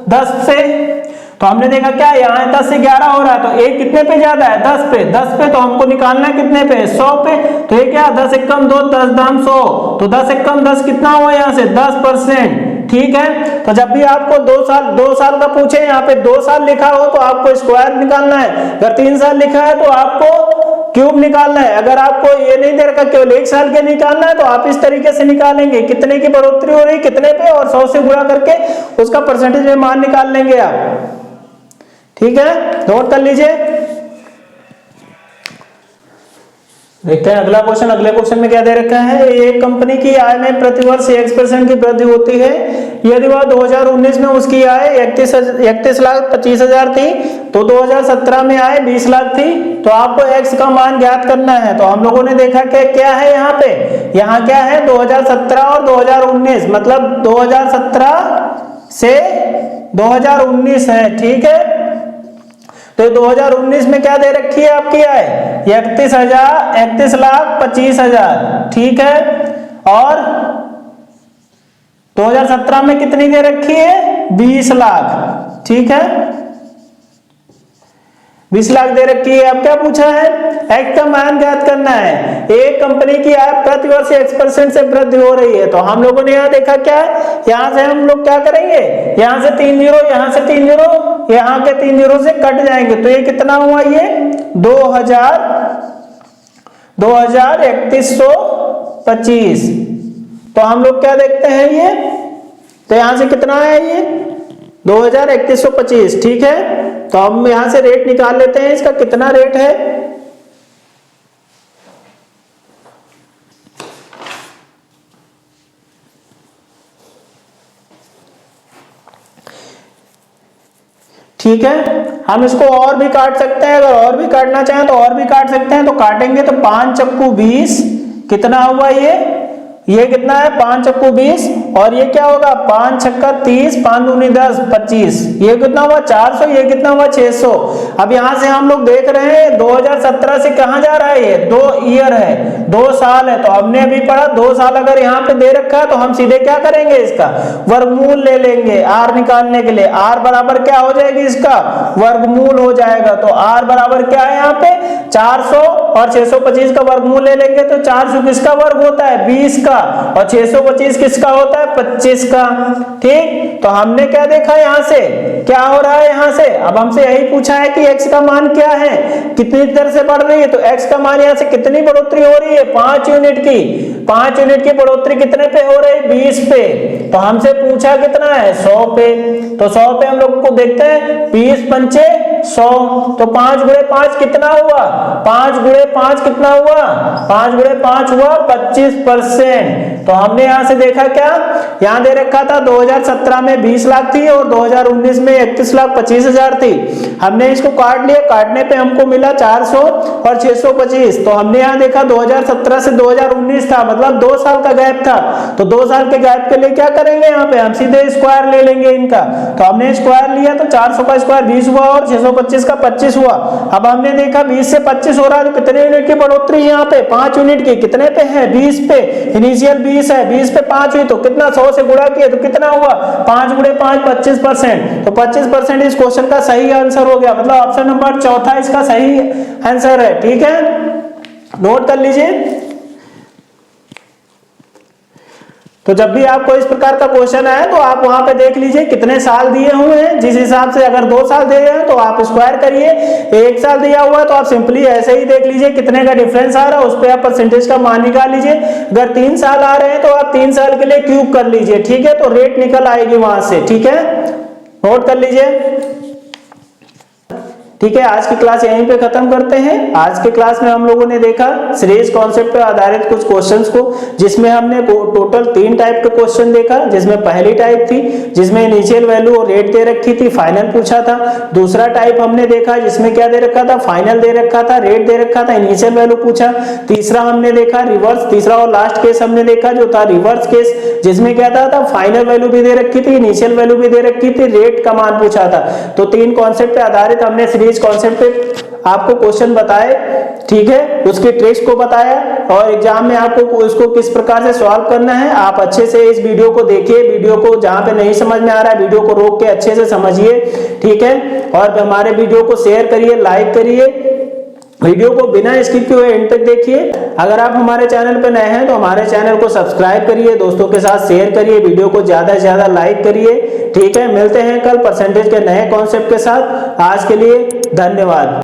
10 से, तो हमने देखा क्या यहाँ 10 से 11 हो रहा है, तो 1 कितने पे ज्यादा है 10 पे, तो हमको निकालना है कितने पे 100 पे, तो ये क्या 10 एकम 2 10 दाम 100, तो 10 एकम 10 कितना हुआ यहाँ से 10%, ठीक है। तो जब भी आपको 2 साल का पूछे, यहाँ पे 2 साल लिखा हो तो आपको स्क्वायर निकालना है, अगर 3 साल लिखा है तो आपको क्यूब निकालना है, अगर आपको ये नहीं दे रखा केवल 1 साल के निकालना है तो आप इस तरीके से निकालेंगे, कितने की बढ़ोतरी हो रही कितने पे, और 100 से गुणा करके उसका परसेंटेज में मान निकाल लेंगे आप, ठीक है, नोट कर लीजिए। देखते हैं अगला क्वेश्चन। अगले क्वेश्चन में क्या दे रखा है, एक कंपनी की आय में प्रतिवर्ष 1% की वृद्धि होती है, यदि वह 2019 में उसकी आय 31 लाख 25 हजार थी, तो 2017 में आय 20 लाख थी, तो आपको x का मान ज्ञात करना है। तो हम लोगों ने देखा कि क्या है यहाँ पे, यहाँ क्या है 2017 और 2019, मतलब 2017 से 2019 है, ठीक है। तो 2019 में क्या दे रखी है आपकी आय 31 लाख 25 हजार, ठीक है, और 2017 में कितनी दे रखी है 20 लाख, ठीक है, 20 लाख दे रखी है। अब क्या पूछा है, x का मान ज्ञात करना है। एक कंपनी की आय प्रतिवर्ष 1% से वृद्धि हो रही है, तो हम लोगों ने यहाँ देखा क्या है, यहाँ से हम लोग क्या करेंगे, यहाँ से 3 जीरो, यहाँ से 3 जीरो, यहाँ के 3 जीरो से कट जाएंगे, तो ये कितना हुआ, ये 2125। तो हम लोग क्या देखते हैं ये, तो यहां से कितना है ये 2125, ठीक है। तो हम यहां से रेट निकाल लेते हैं, इसका कितना रेट है, ठीक है। हम इसको और भी काट सकते हैं, अगर और भी काटना चाहें तो और भी काट सकते हैं। तो काटेंगे तो 5 चक्कू 20, कितना हुआ ये कितना है 5 चक्कू 20, और ये क्या होगा 5 छक्का 30, 5 दूनी 10, 25, ये कितना हुआ 400, ये कितना हुआ 600। अब यहां से हम लोग देख रहे हैं 2017 से कहां जा रहा है, ये 2 ईयर है, 2 साल है। तो हमने अभी पढ़ा 2 साल अगर यहाँ पे दे रखा है तो हम सीधे क्या करेंगे, इसका वर्गमूल ले लेंगे आर निकालने के लिए। आर बराबर क्या हो जाएगी, इसका वर्गमूल हो जाएगा। तो आर बराबर क्या है यहाँ पे 400, और 625 का वर्गमूल ले लेंगे तो 400 किसका वर्ग होता है 20 का, और 625 किसका होता है 25 का, ठीक। तो हमने क्या देखा यहां से, क्या हो रहा है यहां से, अब हमसे यही पूछा है कि x का मान क्या है, कितनी दर से बढ़ रही है। तो x का मान यहां से कितनी बढ़ोतरी हो रही है 5 यूनिट की, 5 यूनिट की बढ़ोतरी कितने पे हो रही है 20 पे। तो हमसे पूछा कितना है 100 पे। तो 100 पे हम लोग को देखते हैं 20 पंचे 100, तो 5 गुणे 5 कितना हुआ, 5 गुणे 5 कितना हुआ, 5 गुणे 5 हुआ 25%। तो हमने यहां से देखा क्या, यहां दे रखा था 2017 में 20 लाख थी और 2019 में 31,25,000 थी। हमने इसको काट लिया, काटने पे हमको मिला 400 और 625। तो हमने यहां देखा 2017 से 2019 था, मतलब 2 साल का गैप था। तो 2 साल के गैप के लिए क्या करेंगे, यहाँ पे हम सीधे स्क्वायर ले लेंगे इनका। तो हमने स्क्वायर लिया तो 400 का स्क्वायर 20 हुआ और 625 का 25 हुआ। अब हमने देखा 20 से 25 हो रहा है तो कितने यूनिट की बढ़ोतरी है यहाँ पे 5 यूनिट की, कितने पे है 20 पे, इनिशियल 20 है, 20 पे 5 हुई तो कितना 100 से गुणा किया तो कितना हुआ 5 गुणे 5 25%। तो 25% इस क्वेश्चन का सही आंसर हो गया, मतलब ऑप्शन नंबर चौथा इसका सही आंसर है, ठीक है। नोट कर लीजिए। तो जब भी आपको इस प्रकार का क्वेश्चन आए तो आप वहां पे देख लीजिए कितने साल दिए हुए हैं, जिस हिसाब से अगर 2 साल दिए हैं तो आप स्क्वायर करिए, 1 साल दिया हुआ है तो आप सिंपली ऐसे ही देख लीजिए कितने का डिफरेंस आ रहा है, उस पर आप परसेंटेज का मान निकाल लीजिए। अगर 3 साल आ रहे हैं तो आप 3 साल के लिए क्यूब कर लीजिए, ठीक है, तो रेट निकल आएगी वहां से, ठीक है। नोट कर लीजिए, ठीक है। आज की क्लास यहीं पे खत्म करते हैं। आज के क्लास में हम लोगों ने देखा सीरीज कॉन्सेप्ट पे आधारित कुछ क्वेश्चंस को, जिसमें हमने टोटल 3 टाइप के क्वेश्चन देखा। जिसमें पहली टाइप थी जिसमें इनिशियल वैल्यू और रेट दे रखी थी, फाइनल पूछा था। दूसरा टाइप हमने देखा जिसमें क्या दे रखा था, फाइनल दे रखा था, रेट दे रखा था, इनिशियल वैल्यू पूछा। तीसरा हमने देखा रिवर्स, तीसरा और लास्ट केस हमने देखा जो था रिवर्स केस, जिसमें क्या था फाइनल वैल्यू भी दे रखी थी, इनिशियल वैल्यू भी दे रखी थी, रेट का मान पूछा था। तो 3 कॉन्सेप्ट पे आधारित हमने सीरीज कॉन्सेप्ट पे आपको क्वेश्चन बताए, ठीक है, उसके ट्रिक्स को बताया और एग्जाम में आपको उसको किस प्रकार से सॉल्व करना है। आप अच्छे से इस वीडियो को देखिए, वीडियो को जहां पे नहीं समझ में आ रहा है वीडियो को रोक के अच्छे से समझिए, ठीक है। और हमारे वीडियो को शेयर करिए, लाइक करिए, वीडियो को बिना स्किप किए हुए एंड तक देखिए। अगर आप हमारे चैनल पर नए हैं तो हमारे चैनल को सब्सक्राइब करिए, दोस्तों के साथ शेयर करिए, वीडियो को ज्यादा से ज्यादा लाइक करिए, ठीक है। मिलते हैं कल परसेंटेज के नए कॉन्सेप्ट के साथ। आज के लिए धन्यवाद।